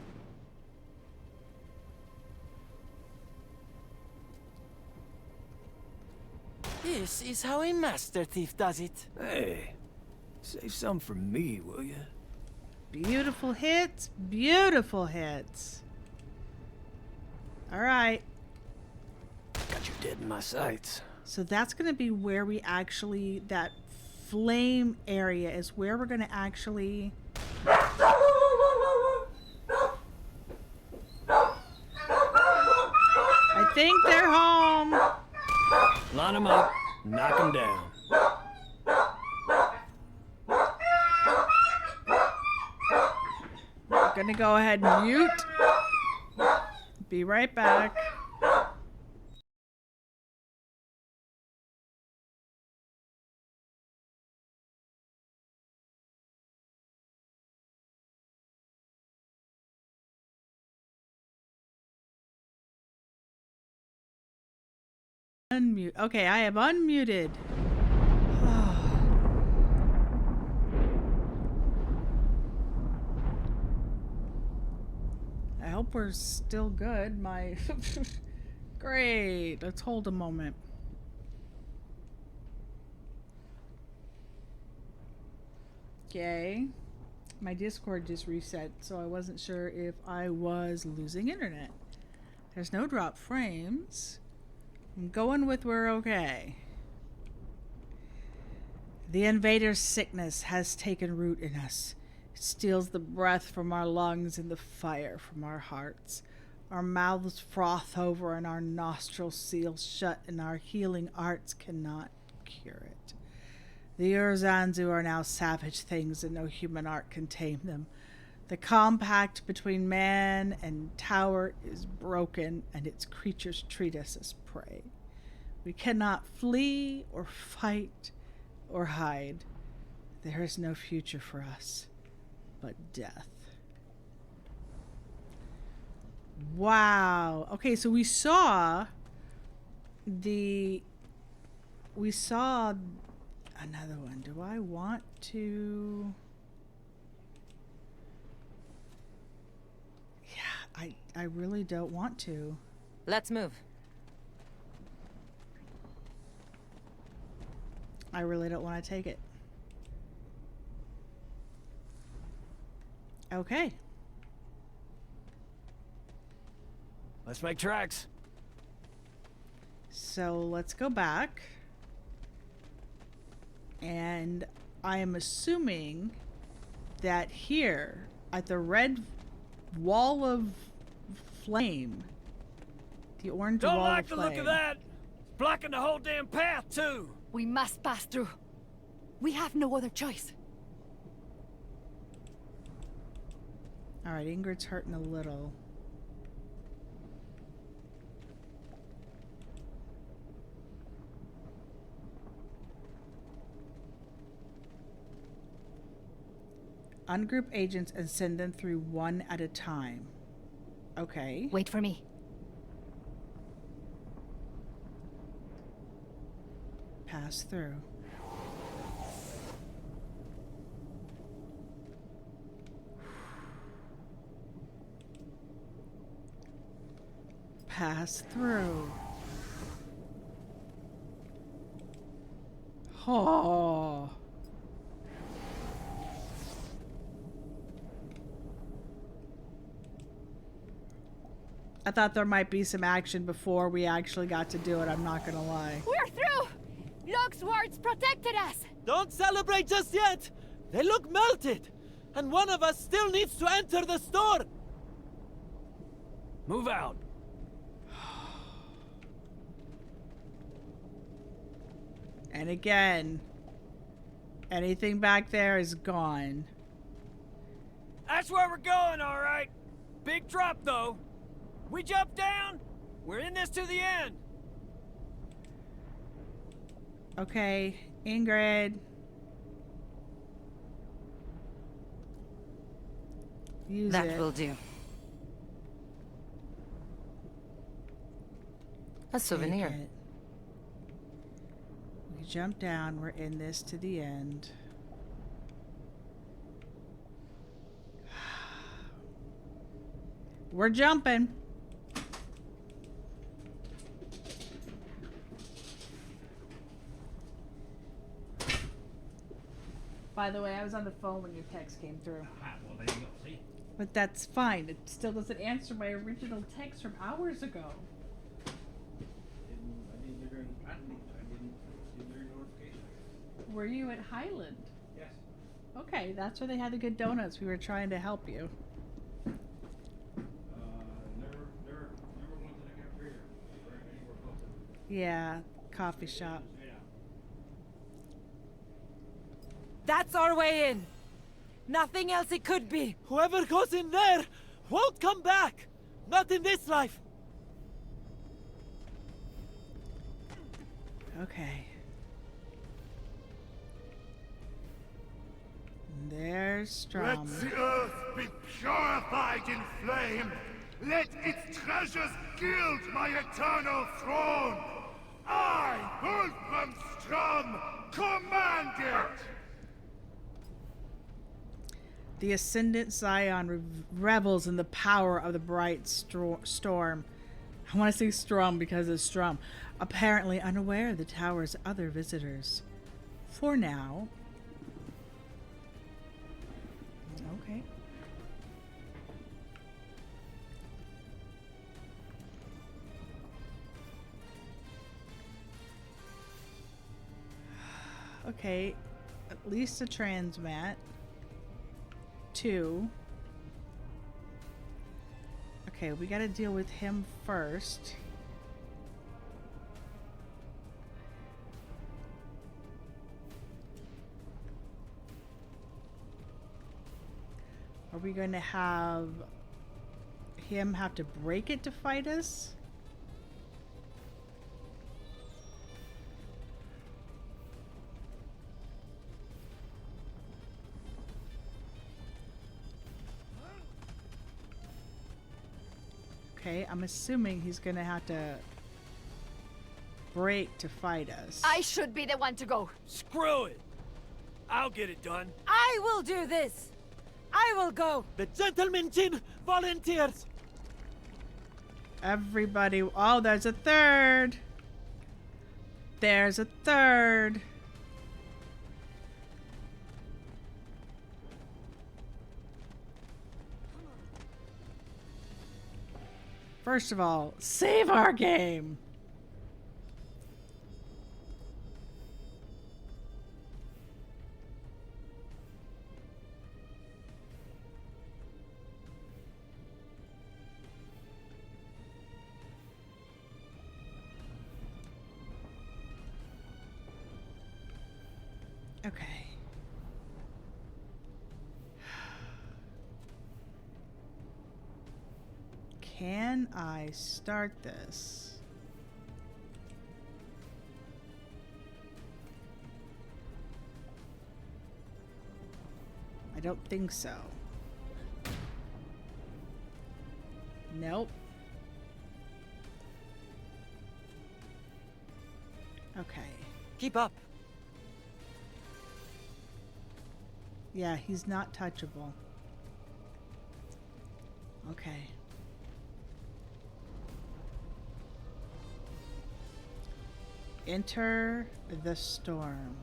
This is how a master thief does it. Hey, save some for me, will you? Beautiful hits, beautiful hits. All right. Got you dead in my sights. So that's going to be where we actually, that flame area is where we're going to actually... I think they're home. Line them up, knock them down. Gonna go ahead and mute. Be right back. Unmute. Okay, I have unmuted. I hope we're still good. My great. Let's hold a moment. Okay. My Discord just reset, so I wasn't sure if I was losing internet. There's no drop frames. I'm going with we're okay. The invader's sickness has taken root in us. It steals the breath from our lungs and the fire from our hearts. Our mouths froth over and our nostrils seal shut, and our healing arts cannot cure it. The Urzanzu are now savage things, and no human art can tame them. The compact between man and tower is broken, and its creatures treat us as prey. We cannot flee or fight or hide. There is no future for us but death. Wow. Okay, so we saw another one. Do I want to? Yeah, I really don't want to. Let's move. I really don't want to take it. Okay. Let's make tracks. So let's go back. And I am assuming that here at the red wall of flame, the orange Don't wall like of the flame. look of that. It's blocking the whole damn path, too. We must pass through. We have no other choice. All right, Ingrid's hurting a little. Ungroup agents and send them through one at a time. Okay. Wait for me. Pass through. Pass through. Oh. I thought there might be some action before we actually got to do it, I'm not gonna lie. We're through! Locke's wards protected us! Don't celebrate just yet! They look melted! And one of us still needs to enter the store! Move out. And again, anything back there is gone. That's where we're going, all right. Big drop, though. We jump down, we're in this to the end. Okay, Ingrid. Use That it. will do. A souvenir. Take it. We jump down, we're in this to the end. We're jumping. By the way, I was on the phone when your text came through. But that's fine. It still doesn't answer my original text from hours ago. Were you at Highland? Yes. Okay, that's where they had the good donuts. We were trying to help you. Never went to the cafeteria or anywhere close to it. Yeah, coffee shop. That's our way in. Nothing else it could be. Whoever goes in there won't come back! Not in this life! Okay. There's Strom. Let the earth be purified in flame! Let its treasures gild my eternal throne! I, Wolfram Strom, command it! The Ascendant Scion revels in the power of the bright storm. I want to say Strom because it's Strom. Apparently unaware of the tower's other visitors. For now. Okay. Okay, at least a transmat. 2. Okay, we gotta deal with him first. Are we going to have him have to break it to fight us? Okay, I'm assuming he's gonna have to break to fight us. I should be the one to go. Screw it. I'll get it done. I will do this. I will go. The gentleman Jin volunteers! Everybody. Oh, there's a third. There's a third. First of all, save our game. Okay. Can I start this? I don't think so. Nope. Okay. Keep up. Yeah, he's not touchable. Okay. Enter the storm.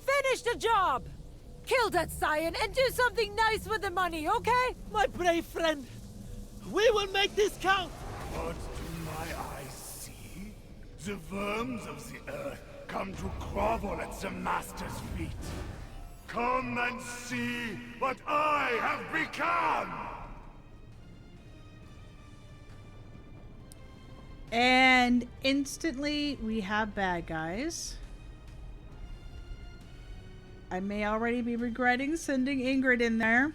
Finish the job! Kill that Scion and do something nice with the money, okay? My brave friend, we will make this count! What do my eyes see? The worms of the earth come to grovel at the Master's feet. Come and see what I have become! And instantly we have bad guys. I may already be regretting sending Ingrid in there.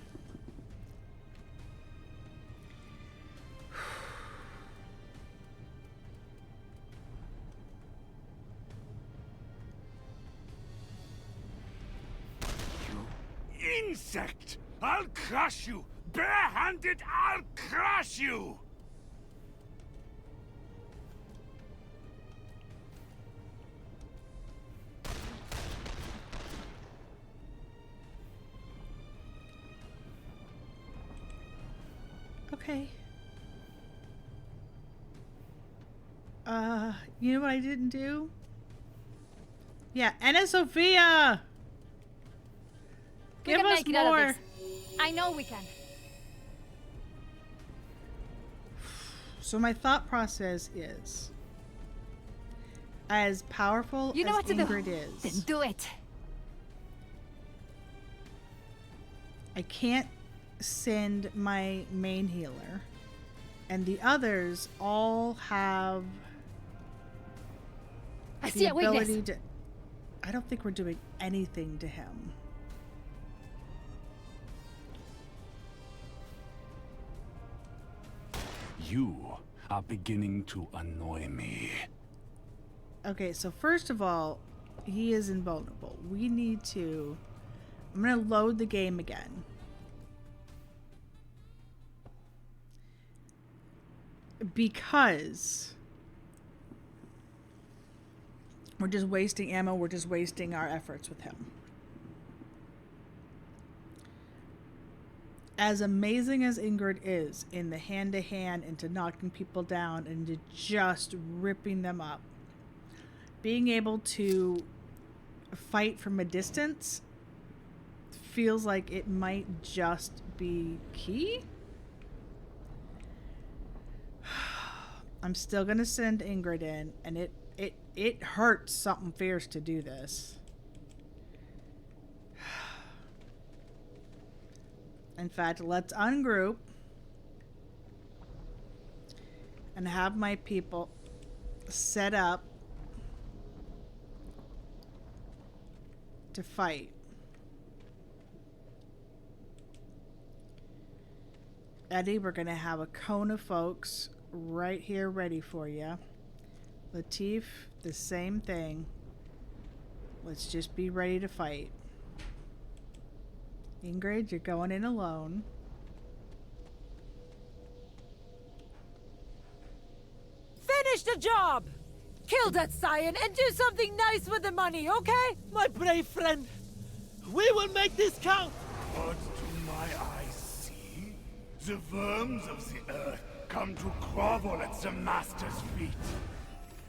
You insect! I'll crush you! Barehanded, I'll crush you! Okay. You know what I didn't do? Yeah, Anna Sophia! We Give can us make it out of more. this. I know we can. So my thought process is, as powerful You know as what to do. Ingrid Then is, do it. I can't send my main healer, and the others all have I the see a weakness. ability to. I don't think we're doing anything to him. You are beginning to annoy me. Okay, so first of all, he is invulnerable. We need to. I'm gonna load the game again. Because we're just wasting ammo, we're just wasting our efforts with him. As amazing as Ingrid is in the hand-to-hand and to knocking people down and to just ripping them up, being able to fight from a distance feels like it might just be key. I'm still gonna send Ingrid in, and it hurts something fierce to do this. In fact, let's ungroup and have my people set up to fight. Eddie, we're gonna have a cone of folks right here ready for you. Latif, the same thing. Let's just be ready to fight. Ingrid, you're going in alone. Finish the job! Kill that Scion and do something nice with the money, okay? My brave friend, we will make this count! What do my eyes see? The worms of the earth come to grovel at the Master's feet.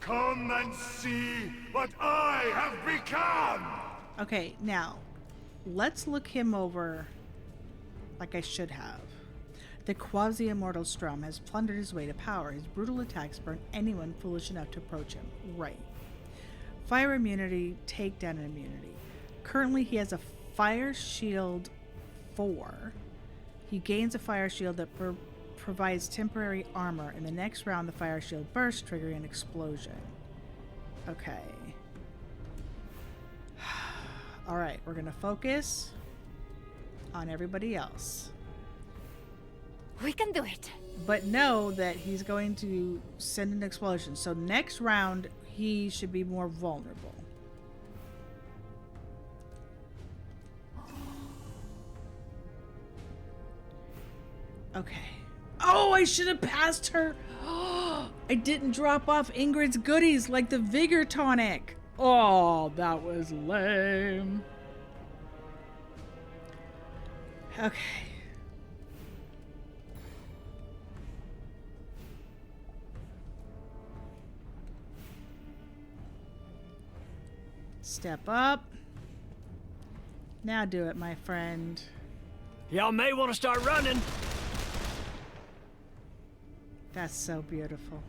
Come and see what I have become! Okay, now, let's look him over like I should have. The quasi-immortal Strum has plundered his way to power. His brutal attacks burn anyone foolish enough to approach him. Right. Fire immunity, takedown immunity. Currently, he has a Fire Shield 4. He gains a Fire Shield that provides temporary armor. In the next round, the Fire Shield bursts, triggering an explosion. Okay. Alright, we're going to focus on everybody else. We can do it. But know that he's going to send an explosion. So next round, he should be more vulnerable. Okay. Oh, I should have passed her. I didn't drop off Ingrid's goodies like the Vigor Tonic. Oh, that was lame. Okay. Step up. Now do it, my friend. Y'all may want to start running. That's so beautiful.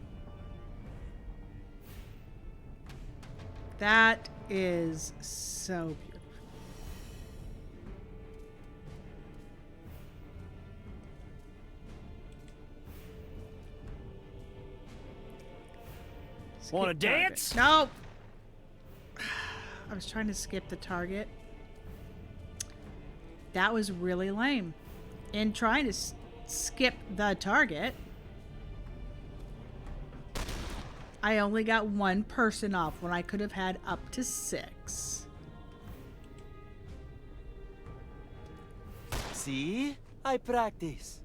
That is so beautiful. Want to Skip target. dance? Nope. I was trying to skip the target. That was really lame. In trying to skip the target, I only got one person off when I could have had up to 6. See? I practice.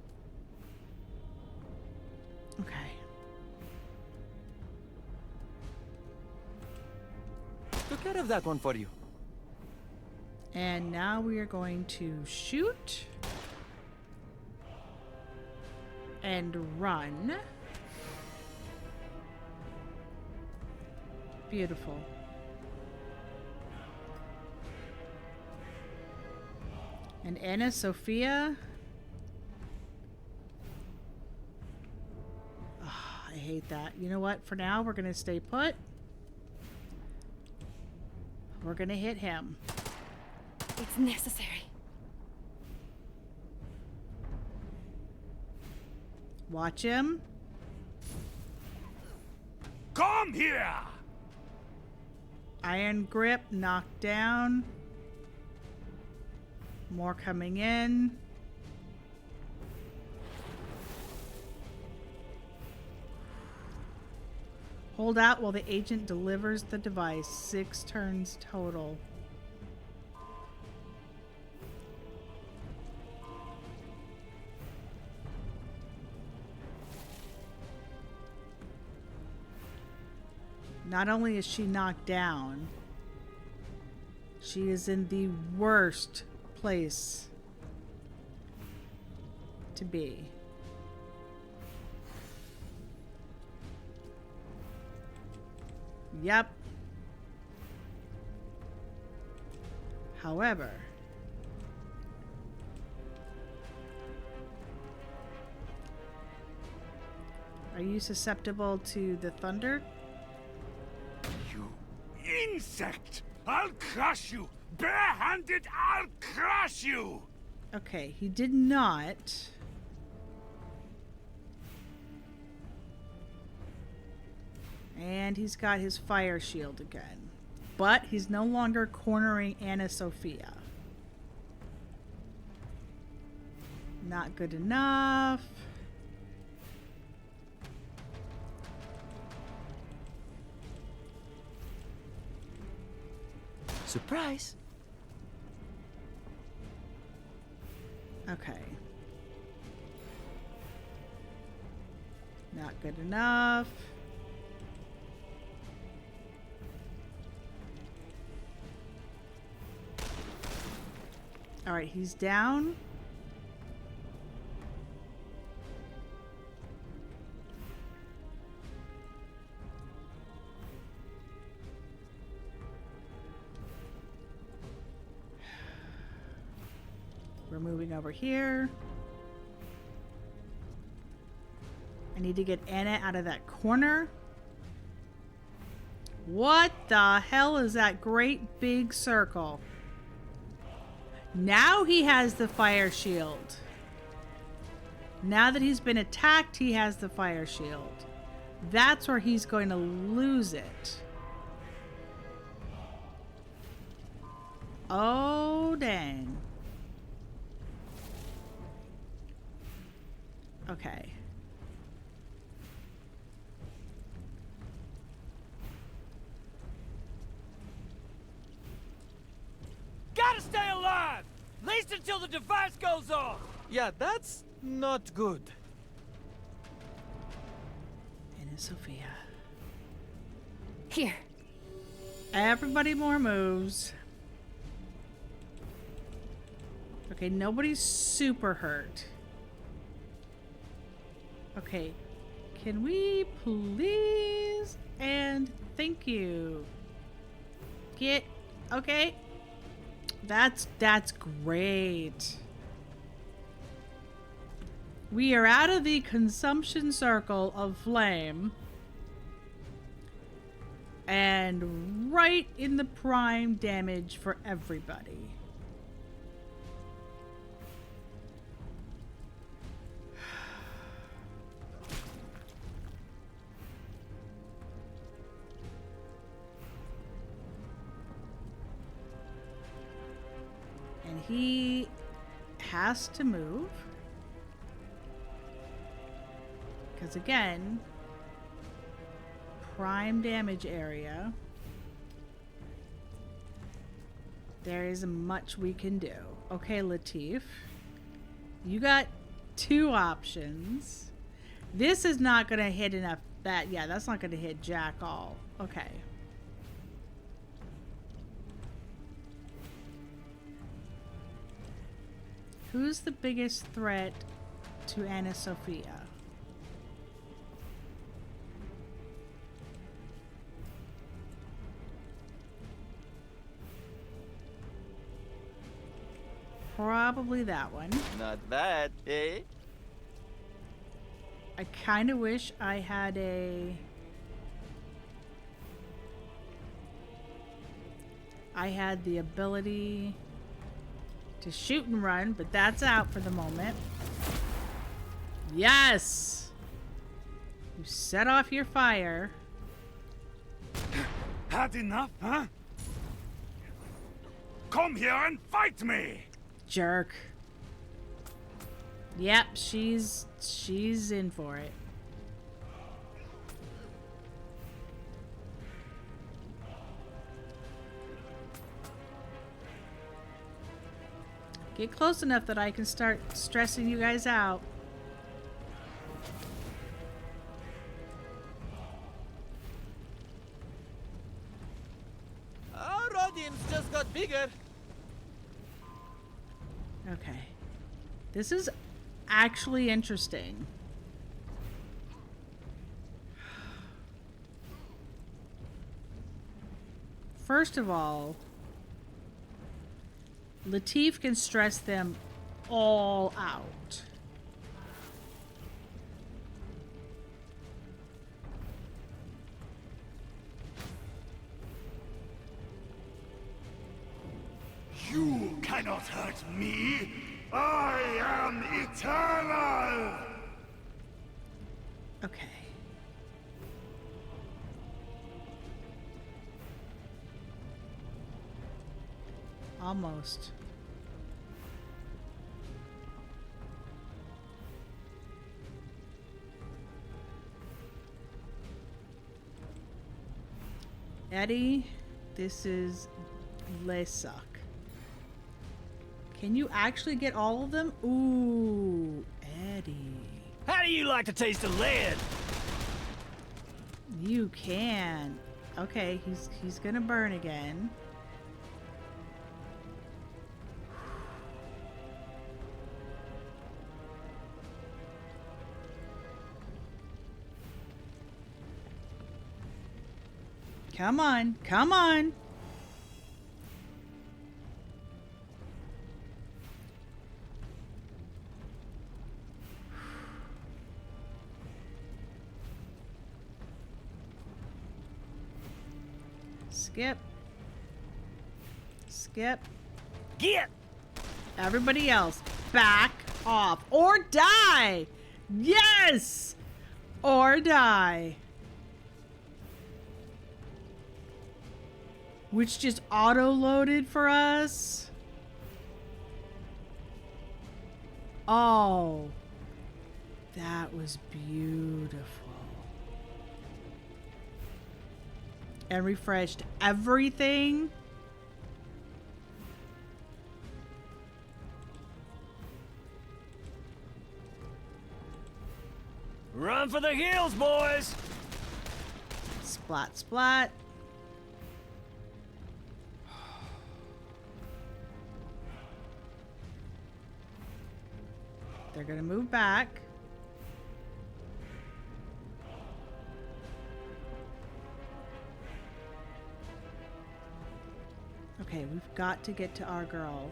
Okay. Took care of that one for you. And now we are going to shoot and run. Beautiful. And Anna Sophia. Oh, I hate that. You know what? For now, we're going to stay put. We're going to hit him. It's necessary. Watch him. Come here! Iron grip, knocked down. More coming in. Hold out while the agent delivers the device. 6 turns total. Not only is she knocked down, she is in the worst place to be. Yep. However, are you susceptible to the thunder? You insect! I'll crush you! Barehanded, I'll crush you! Okay, he did not. And he's got his fire shield again. But he's no longer cornering Anna Sophia. Not good enough. Surprise! Okay. Not good enough. All right, he's down. We're moving over here. I need to get Anna out of that corner. What the hell is that great big circle? Now he has the fire shield. Now that he's been attacked, he has the fire shield. That's where he's going to lose it. Oh, dang. Okay. Gotta stay alive! At least until the device goes off! Yeah, that's not good. And Sophia. Here. Everybody more moves. Okay, nobody's super hurt. Okay, can we please and thank you get okay? That's great. We are out of the consumption circle of flame and right in the prime damage for everybody. And he has to move. Because again, prime damage area. There isn't much we can do. Okay, Latif. You got 2 options. This is not going to hit enough. That's not going to hit Jack all. Okay. Who's the biggest threat to Anna Sophia? Probably that one. Not bad, eh? I kind of wish I had the ability to shoot and run, but that's out for the moment. Yes! You set off your fire. Had enough, huh? Come here and fight me! Jerk. Yep, she's in for it. Get close enough that I can start stressing you guys out. Our audience just got bigger. Okay. This is actually interesting. First of all, Latif can stress them all out. You cannot hurt me! I am eternal! Okay. Almost. Eddie, this is Lesuck. Can you actually get all of them? Ooh, Eddie. How do you like to taste the lead? You can. Okay, he's gonna burn again. Come on, come on. Skip. Skip. Get! Everybody else, back off. Or die! Yes! Or die. Which just auto-loaded for us. Oh. That was beautiful. And refreshed everything. Run for the hills, boys! Splat, splat. They're gonna move back. Okay, we've got to get to our girl.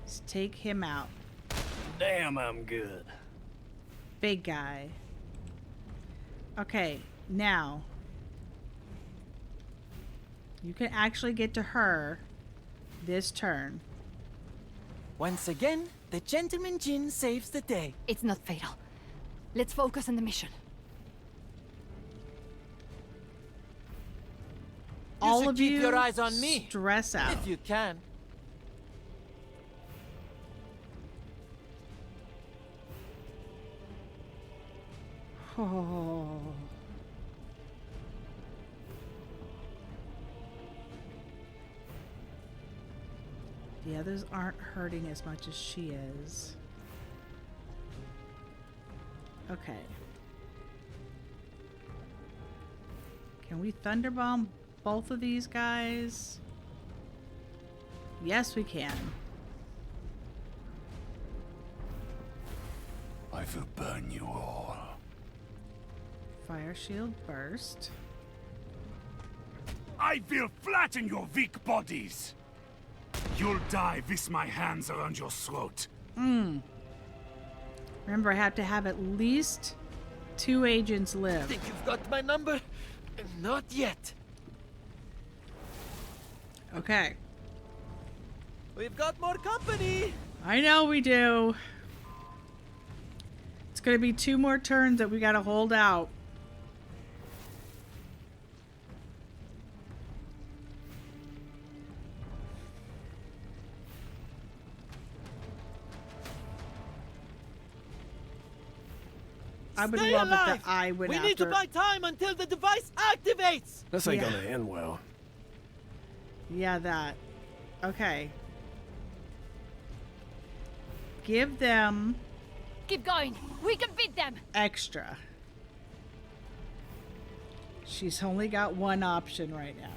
Let's take him out. Damn, I'm good. Big guy. Okay, now you can actually get to her this turn. Once again, the Gentleman Jin saves the day. It's not fatal. Let's focus on the mission. All should of keep you your eyes on me. stress out. If you can. Oh. The others aren't hurting as much as she is. Okay. Can we thunderbomb both of these guys? Yes, we can. I will burn you all. Fire shield burst. I will flatten your weak bodies. You'll die with my hands around your throat. Remember, I have to have at least 2 agents live. Think you've got my number? Not yet. Okay. We've got more company. I know we do. It's gonna be 2 more turns that we gotta hold out. I would Stay love alive. it that I went We after. need to buy time until the device activates. This ain't gonna end well. Yeah, that. Okay. Give them Keep going. We can beat them. extra. She's only got one option right now.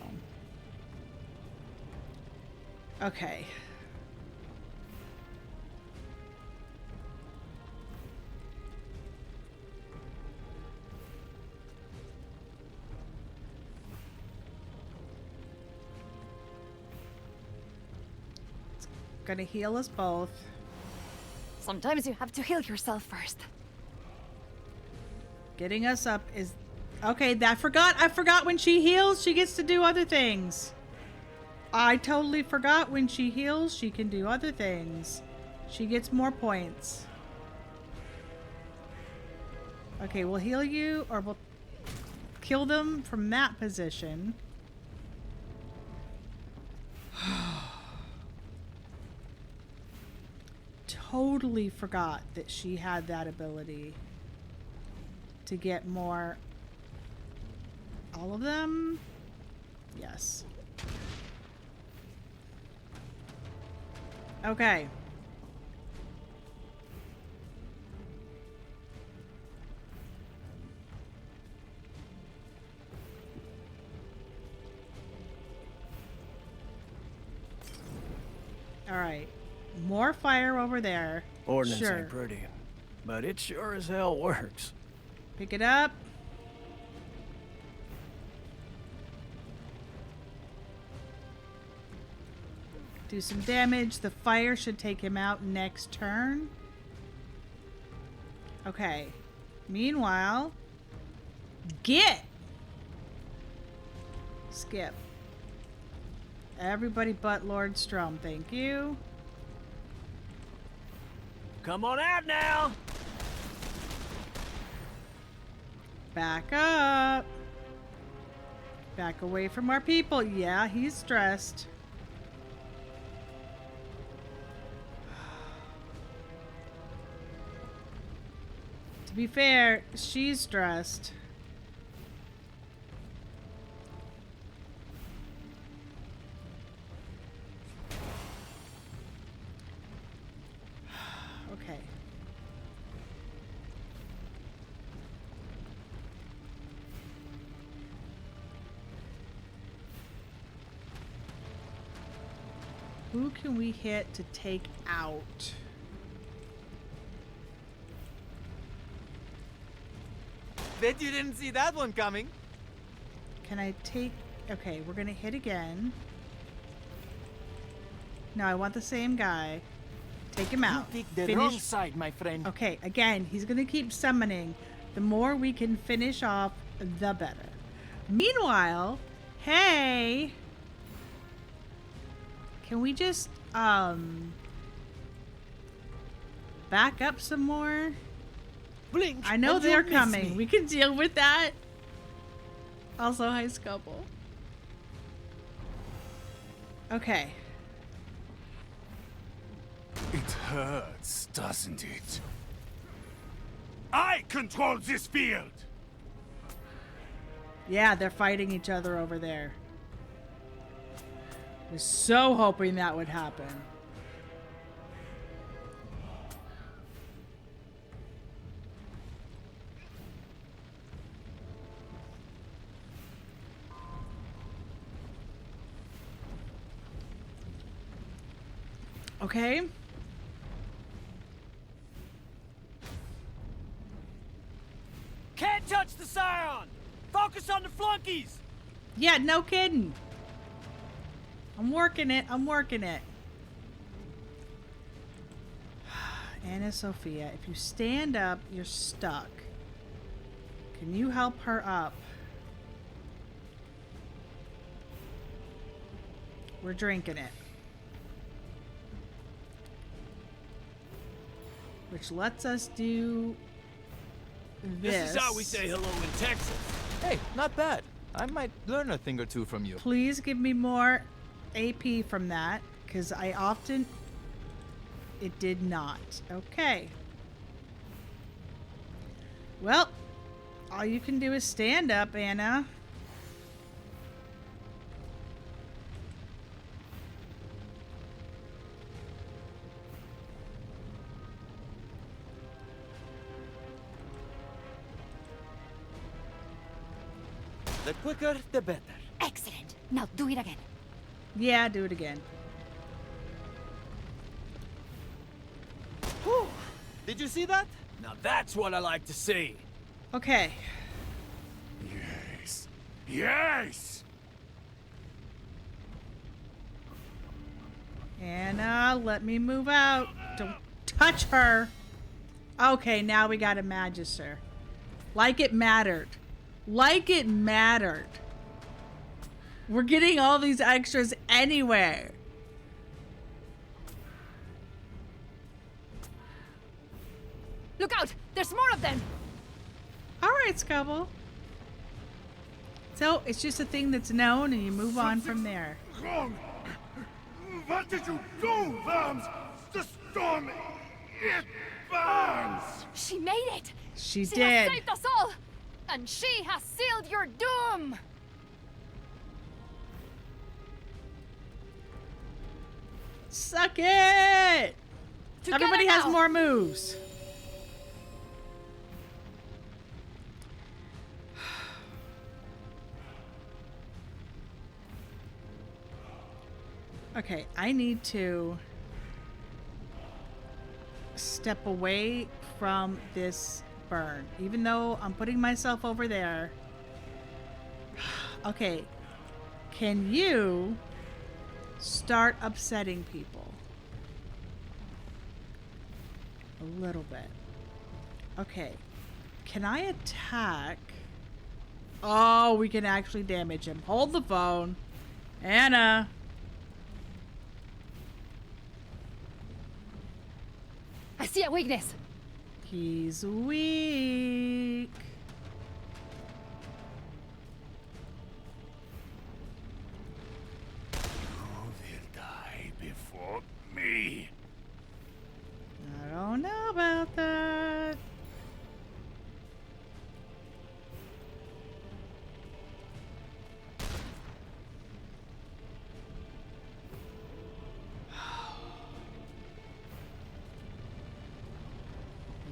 Okay. It's gonna heal us both. Sometimes you have to heal yourself first. Getting us up is okay. I forgot when she heals, she gets to do other things. I totally forgot when she heals, she can do other things. She gets more points. Okay, we'll heal you, or we'll kill them from that position. Totally forgot that she had that ability to get more. All of them? Yes. Okay. All right. More fire over there. Ordnance Sure. ain't pretty, but it sure as hell works. Pick it up. Do some damage. The fire should take him out next turn. Okay. Meanwhile, get. Skip. Everybody but Lord Strom, thank you. Come on out now! Back up. Back away from our people. Yeah, he's stressed. To be fair, she's stressed. Okay. Who can we hit to take out? Bet you didn't see that one coming. Can I take... Okay, we're gonna hit again. No, I want the same guy. Take him out. You picked the wrong side, my friend. Okay, again, he's gonna keep summoning. The more we can finish off, the better. Meanwhile, hey! Can we just, back up some more? Blink. I know and they're you'll miss coming. me. We can deal with that. Also, hi, Scubble. Okay. It hurts, doesn't it? I control this field! Yeah, they're fighting each other over there. I was so hoping that would happen. Okay. Can't touch the Scion! Focus on the flunkies! Yeah, no kidding. I'm working it. I'm working it. Anna Sophia, if you stand up, you're stuck. Can you help her up? We're drinking it. Which lets us do this. This is how we say hello in Texas. Hey, not bad. I might learn a thing or two from you. Please give me more AP from that, because I often... It did not. Okay. Well, all you can do is stand up, Anna. The quicker, the better. Excellent. Now do it again. Yeah, do it again. Whew. Did you see that? Now that's what I like to see. Okay. Yes. Yes! Anna, let me move out. Don't touch her. Okay, now we got a Magister. Like it mattered. Like it mattered. We're getting all these extras anywhere. Look out! There's more of them! Alright, Scubble. So, it's just a thing that's known and you move on from there. Wrong! What did you do, Worms? The storm, it burns! She made it! She She did. has saved us all! And she has sealed your doom! Suck it! Together Everybody has now. more moves. Okay, I need to step away from this burn. Even though I'm putting myself over there. Okay, can you start upsetting people? A little bit. Okay, can I attack? Oh, we can actually damage him. Hold the phone. Anna. I see a weakness. He's weak.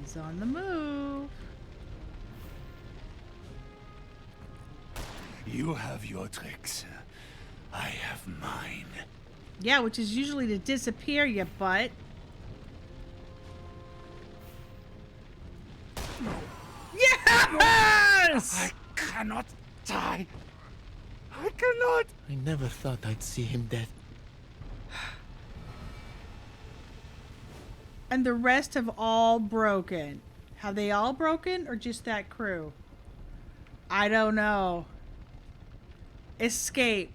He's on the move. You have your tricks. I have mine. Yeah, which is usually to disappear, you butt. Yes! I cannot die. I cannot. I never thought I'd see him dead. And the rest have all broken. Have they all broken or just that crew? I don't know. Escape.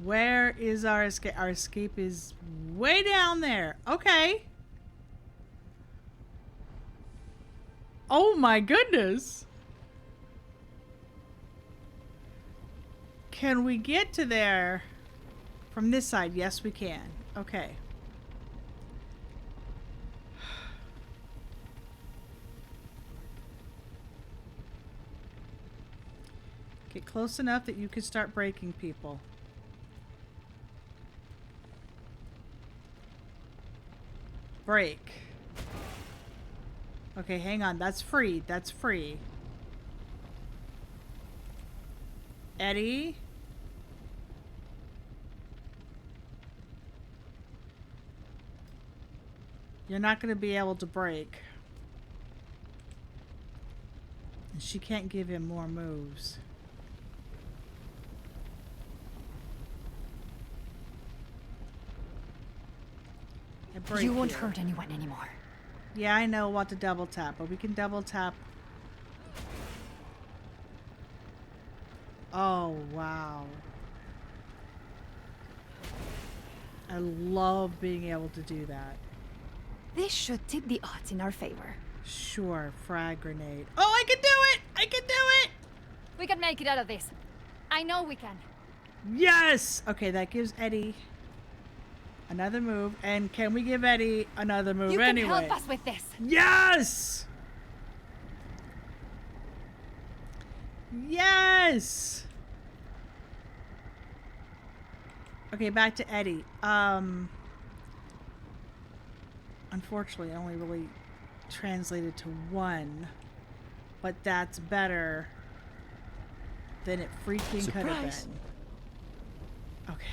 Where is our escape? Our escape is way down there. Okay. Oh my goodness. Can we get to there from this side? Yes, we can. Okay. Get close enough that you can start breaking people. Break. Okay, hang on. That's free. That's free. Eddie? You're not going to be able to break. And she can't give him more moves. You won't hurt anyone anymore. Yeah, I know what to double tap, but we can double tap. Oh, wow. I love being able to do that. This should tip the odds in our favor. Sure, frag grenade. Oh, I can do it! I can do it! We can make it out of this. I know we can. Yes! Okay, that gives Eddie another move. And can we give Eddie another move You can anyway? help us with this. Yes! Yes! Okay, back to Eddie. Unfortunately, I only really translated to one. But that's better than it freaking could have been. Okay.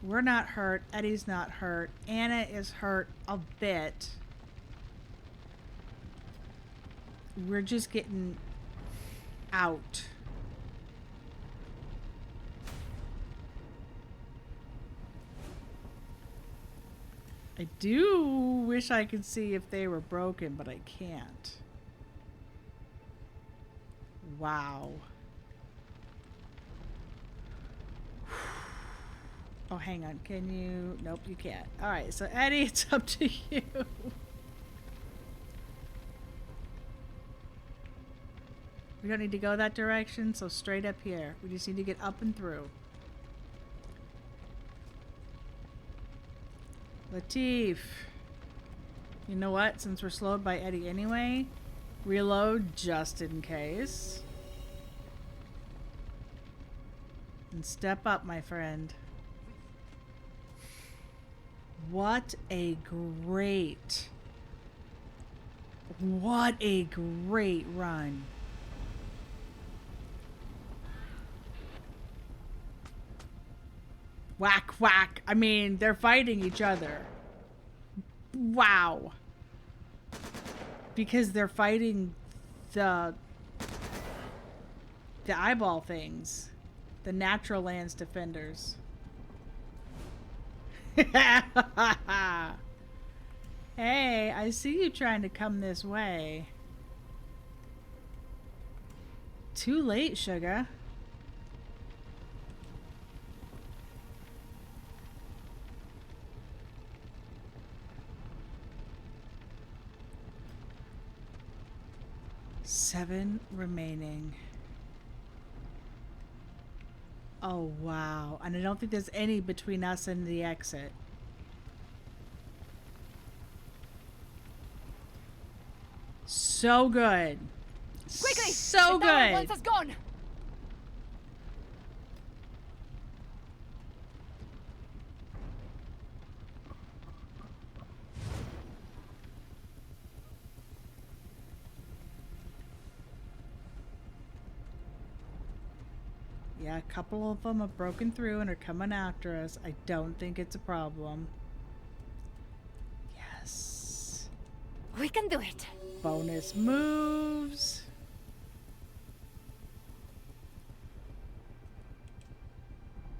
We're not hurt. Eddie's not hurt. Anna is hurt a bit. We're just getting out. I do wish I could see if they were broken, but I can't. Wow. Oh, hang on. Can you? Nope, you can't. All right, so Eddie, it's up to you. We don't need to go that direction, so straight up here. We just need to get up and through. Latif. You know what? Since we're slowed by Eddie anyway, reload just in case. And step up, my friend. What a great run. Whack, whack. I mean, they're fighting each other. Wow. Because they're fighting the eyeball things. The Natural Lands Defenders. Hey, I see you trying to come this way. Too late, sugar. Seven remaining. Oh, wow. And I don't think there's any between us and the exit. So good. Quickly! So the tower good. wants us gone. Yeah, a couple of them have broken through and are coming after us. I don't think it's a problem. Yes. We can do it. Bonus moves.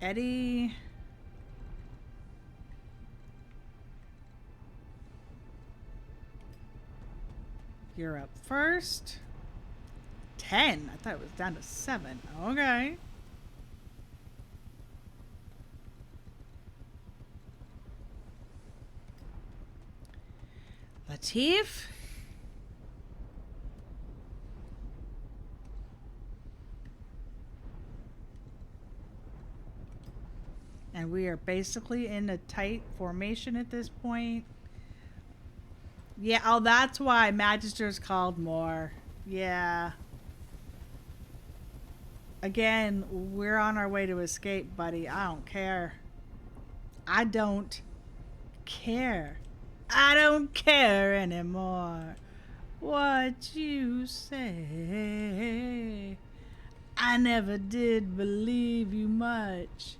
Eddie. You're up first. 10. I thought it was down to 7. Okay. Latif. And we are basically in a tight formation at this point. Yeah, oh, that's why Magister's called more. Yeah. Again, we're on our way to escape, buddy. I don't care. I don't care. I don't care anymore what you say. I never did believe you much.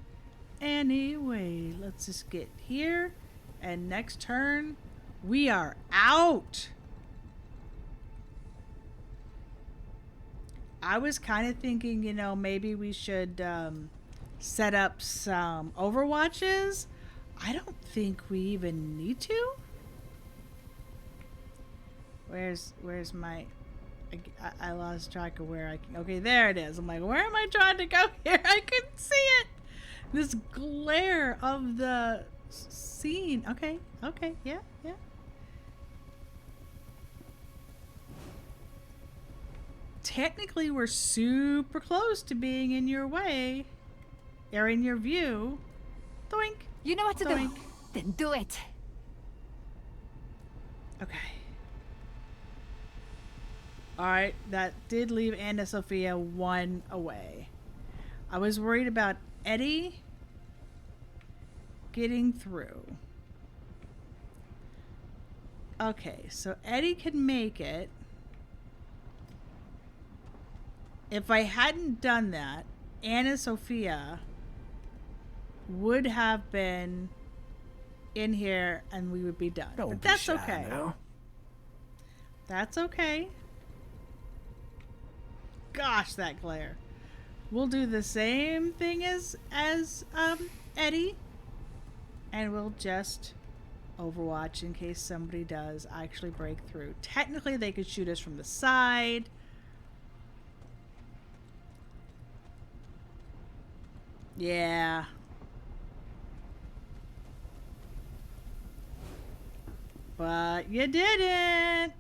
Anyway, let's just get here. And next turn, we are out. I was kind of thinking, you know, maybe we should set up some overwatches. I don't think we even need to. Where's my... I lost track of where I can... Okay, there it is. I'm like, where am I trying to go here? I couldn't see it. This glare of the scene. Okay, yeah. Technically, we're super close to being in your way. Or in your view. Doink. You know what to Doink. do. Then do it. Okay. Alright, that did leave Anna Sophia 1 away. I was worried about Eddie getting through. Okay, so Eddie can make it. If I hadn't done that, Anna Sophia would have been in here and we would be done. But that's okay. Now. That's okay. Gosh, that glare. We'll do the same thing as Eddie. And we'll just overwatch in case somebody does actually break through. Technically, they could shoot us from the side. Yeah. But you didn't.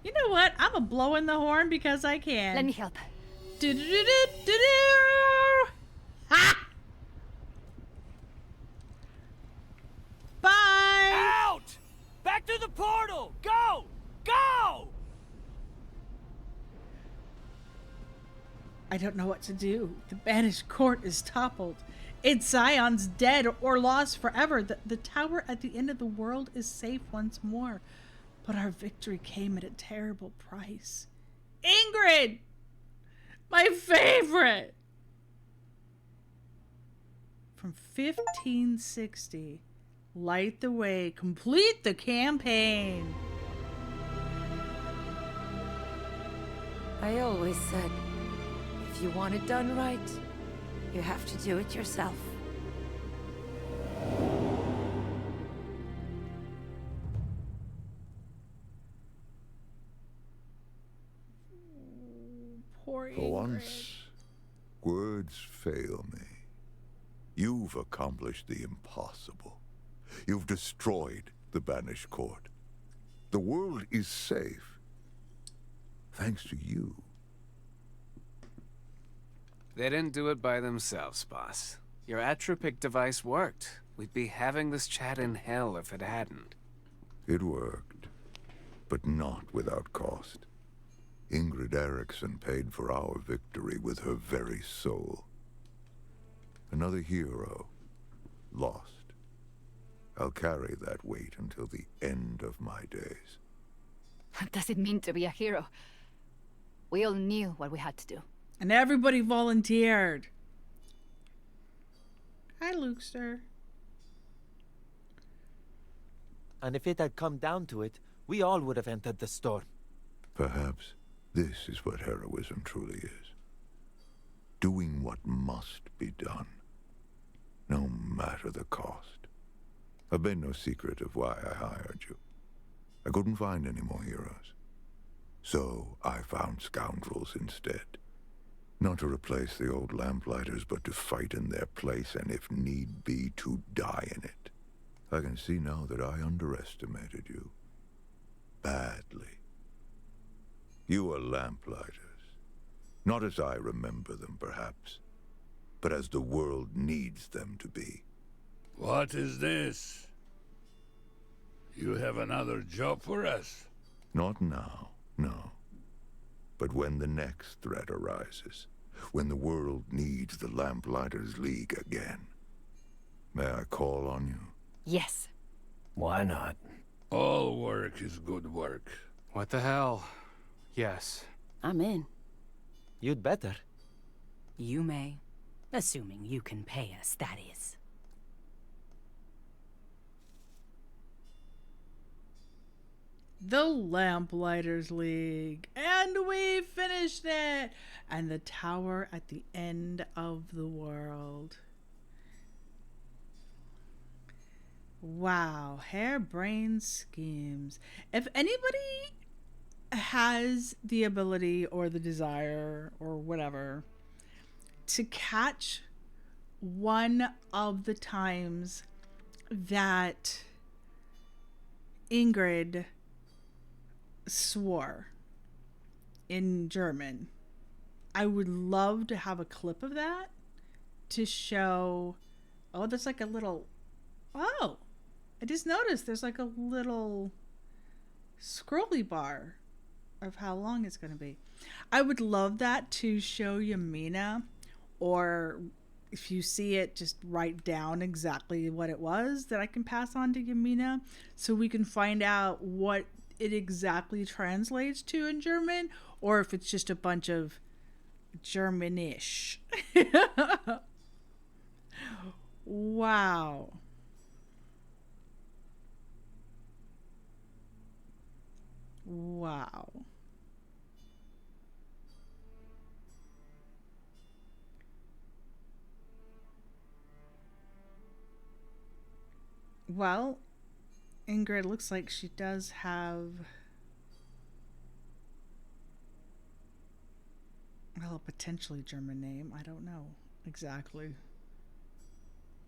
You know what? I'm a blowing the horn because I can. Let me help. Do-do-do-do-do-do. Ha! Bye! Out! Back to the portal! Go! Go! I don't know what to do. The banished court is toppled. Its scion's dead or lost forever. The tower at the end of the world is safe once more. But our victory came at a terrible price. Ingrid! My favorite! From 1560. Light the way. Complete the campaign. I always said, if you want it done right, you have to do it yourself. Poor For Ingrid. once, words fail me. You've accomplished the impossible. You've destroyed the banished court. The world is safe. Thanks to you. They didn't do it by themselves, boss. Your atropic device worked. We'd be having this chat in hell if it hadn't. It worked, but not without cost. Ingrid Erickson paid for our victory with her very soul. Another hero, lost. I'll carry that weight until the end of my days. What does it mean to be a hero? We all knew what we had to do. And everybody volunteered. Hi, Lukester. And if it had come down to it, we all would have entered the storm. Perhaps this is what heroism truly is. Doing what must be done, no matter the cost. I've made no secret of why I hired you. I couldn't find any more heroes. So I found scoundrels instead. Not to replace the old Lamplighters, but to fight in their place, and if need be, to die in it. I can see now that I underestimated you. Badly. You are Lamplighters. Not as I remember them, perhaps, but as the world needs them to be. What is this? You have another job for us? Not now, no. But when the next threat arises, when the world needs the Lamplighters League again, may I call on you? Yes. Why not? All work is good work. What the hell? Yes. I'm in. You'd better. You may. Assuming you can pay us, that is. The Lamplighters League. And we finished it! And the tower at the end of the world. Wow, harebrained schemes. If anybody has the ability or the desire or whatever to catch one of the times that Ingrid swore in German, I would love to have a clip of that to show. Oh, there's like a little. Oh, I just noticed there's like a little scrolly bar of how long it's going to be. I would love that to show Yamina, or if you see it, just write down exactly what it was that I can pass on to Yamina so we can find out what it exactly translates to in German, or if it's just a bunch of Germanish. Wow. Wow. Well, Ingrid looks like she does have, well, a potentially German name. I don't know exactly.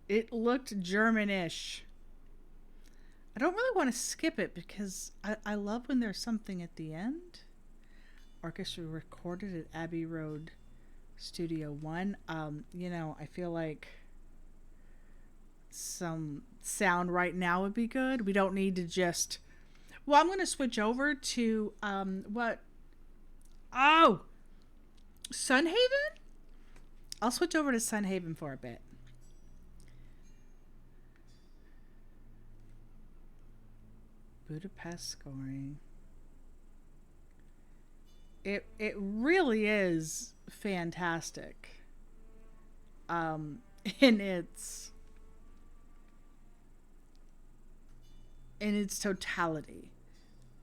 It looked Germanish. I don't really want to skip it because I love when there's something at the end. Orchestra recorded at Abbey Road Studio 1. You know, I feel like some sound right now would be good. We don't need to just... Well, I'm going to switch over to, what? Oh! Sunhaven? I'll switch over to Sunhaven for a bit. Budapest scoring. It really is fantastic. In its totality.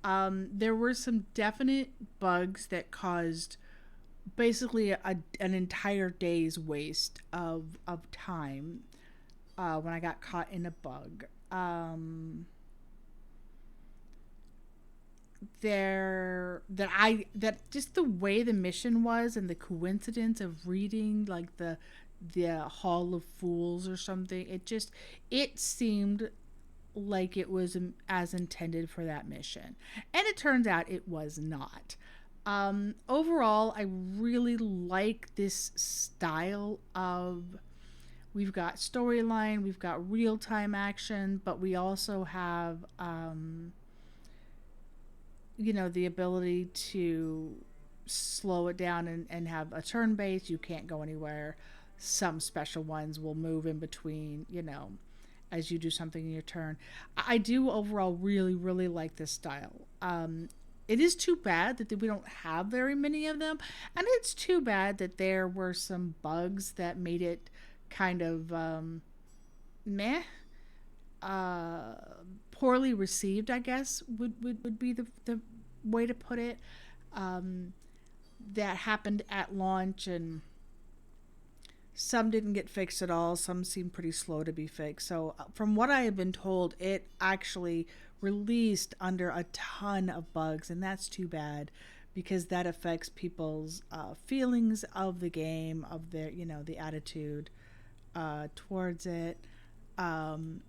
There were some definite bugs that caused basically an entire day's waste of time when I got caught in a bug. That just the way the mission was and the coincidence of reading like the Hall of Fools or something, it seemed like it was as intended for that mission, and it turns out it was not. Overall, I really like this style of, we've got storyline, we've got real-time action, but we also have you know, the ability to slow it down and have a turn base. You can't go anywhere. Some special ones will move in between, you know, as you do something in your turn. I do overall really, really like this style. it is too bad that we don't have very many of them, and it's too bad that there were some bugs that made it kind of meh, poorly received, I guess would be the way to put it. That happened at launch, and some didn't get fixed at all. Some seemed pretty slow to be fixed. So from what I have been told, it actually released under a ton of bugs, and that's too bad, because that affects people's feelings of the game, of their, the attitude towards it. I'm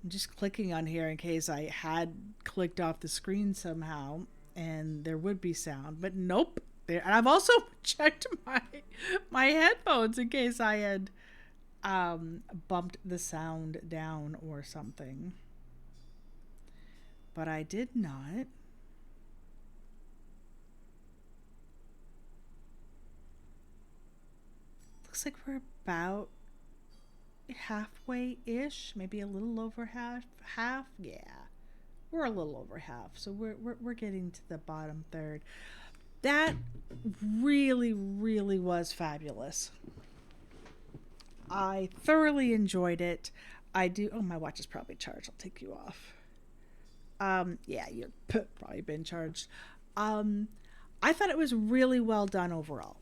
just clicking on here in case I had clicked off the screen somehow and there would be sound, but nope. There, and I've also checked my headphones in case I had bumped the sound down or something, but I did not. Looks like we're about halfway-ish, maybe a little over half. Yeah, we're a little over half, so we're getting to the bottom third. That really, really was fabulous. I thoroughly enjoyed it. I do. Oh, my watch is probably charged. I'll take you off. Yeah, you've probably been charged. I thought it was really well done overall.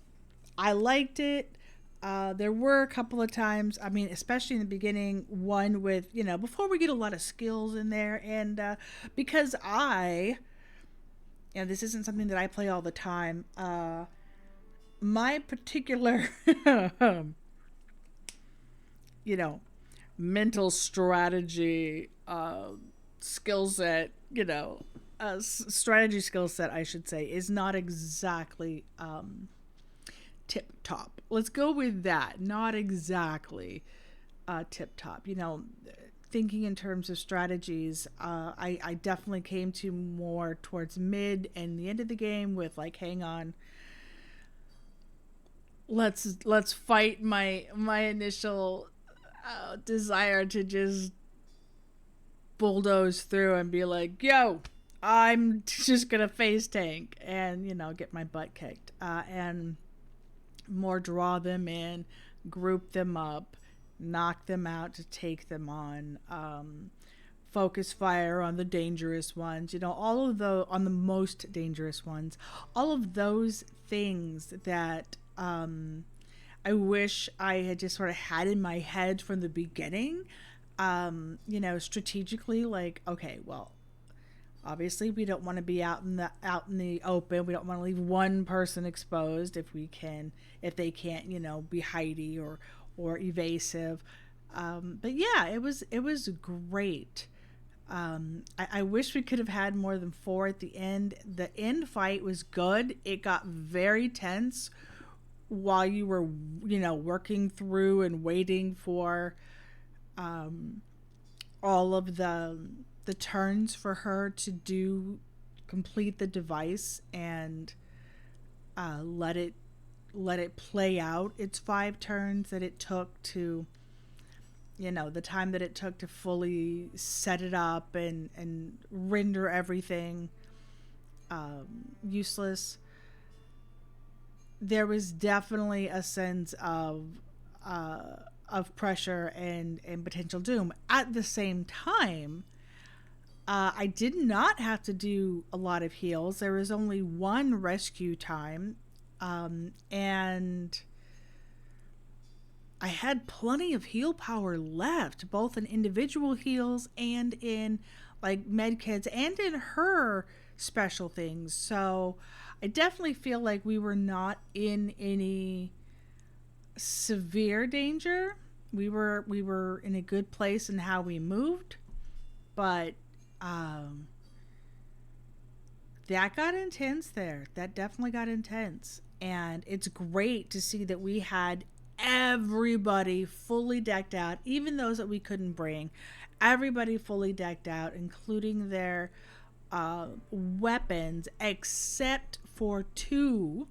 I liked it. There were a couple of times, I mean, especially in the beginning, one with, before we get a lot of skills in there, and because this isn't something that I play all the time, my particular, mental strategy skill set, strategy skill set, I should say, is not exactly tip top. Let's go with that. Not exactly tip top. Thinking in terms of strategies, I definitely came to more towards mid and the end of the game with like, hang on, let's fight my initial desire to just bulldoze through and be like, yo, I'm just gonna face tank and get my butt kicked, and more draw them in, group them up, knock them out to take them on, focus fire on the dangerous ones, all of on the most dangerous ones, all of those things that I wish I had just sort of had in my head from the beginning, strategically, like, okay, well, obviously we don't want to be out in the open. We don't want to leave one person exposed if they can't, be hidey or evasive. But yeah, it was great. I wish we could have had more than 4 at the end. The end fight was good. It got very tense while you were, working through and waiting for all of the turns for her to complete the device and let it play out its 5 turns that it took to, the time that it took to fully set it up and render everything useless. There was definitely a sense of pressure and potential doom. At the same time, I did not have to do a lot of heals. There was only 1 rescue time, and I had plenty of heal power left, both in individual heals and in like med kits and in her special things. So I definitely feel like we were not in any severe danger. We were in a good place in how we moved, but that got intense there. That definitely got intense. And it's great to see that we had everybody fully decked out, even those that we couldn't bring. Everybody fully decked out, including their weapons, except for 2.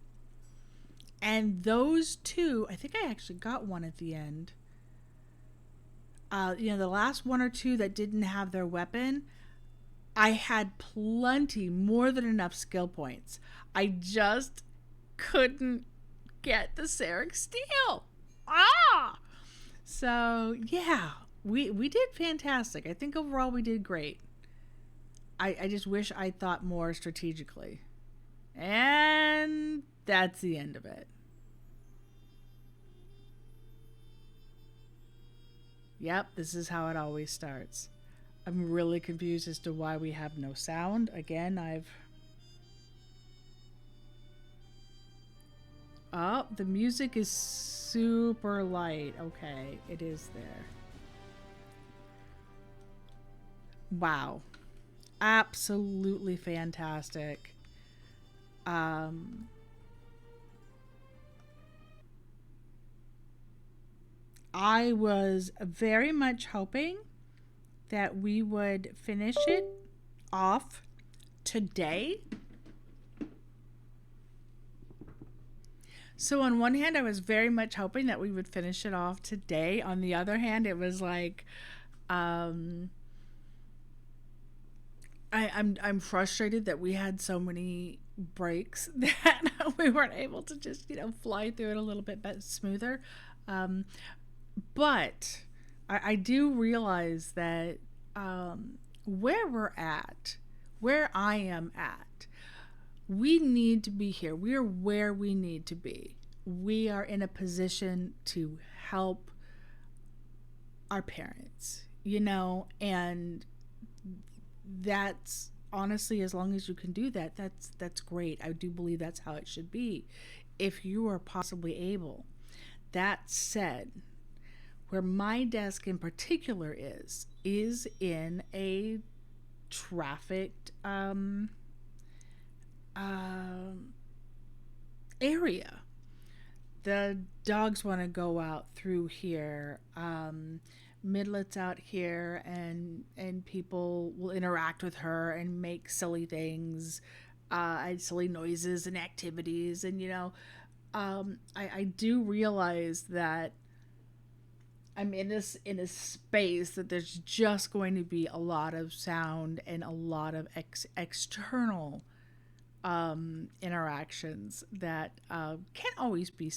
And those 2, I think I actually got one at the end. The last 1 or 2 that didn't have their weapon, I had plenty, more than enough skill points. I just couldn't get the Seraph Steel. So yeah, we did fantastic. I think overall we did great. I just wish I thought more strategically. And that's the end of it. Yep, this is how it always starts. I'm really confused as to why we have no sound. Again, Oh, the music is super light. Okay, it is there. Wow. Absolutely fantastic. I was very much hoping that we would finish it off today. So on one hand, I was very much hoping that we would finish it off today. On the other hand, it was like, I'm frustrated that we had so many breaks that we weren't able to just, fly through it a little bit smoother. But I do realize that where we're at, where I am at, we need to be here. We are where we need to be. We are in a position to help our parents, and that's honestly, as long as you can do that, that's great. I do believe that's how it should be, if you are possibly able. That said, where my desk in particular is in a trafficked area. The dogs want to go out through here. Midlet's out here, and people will interact with her and make silly things, silly noises and activities. And I do realize that I'm in a space that there's just going to be a lot of sound and a lot of external interactions that can't always be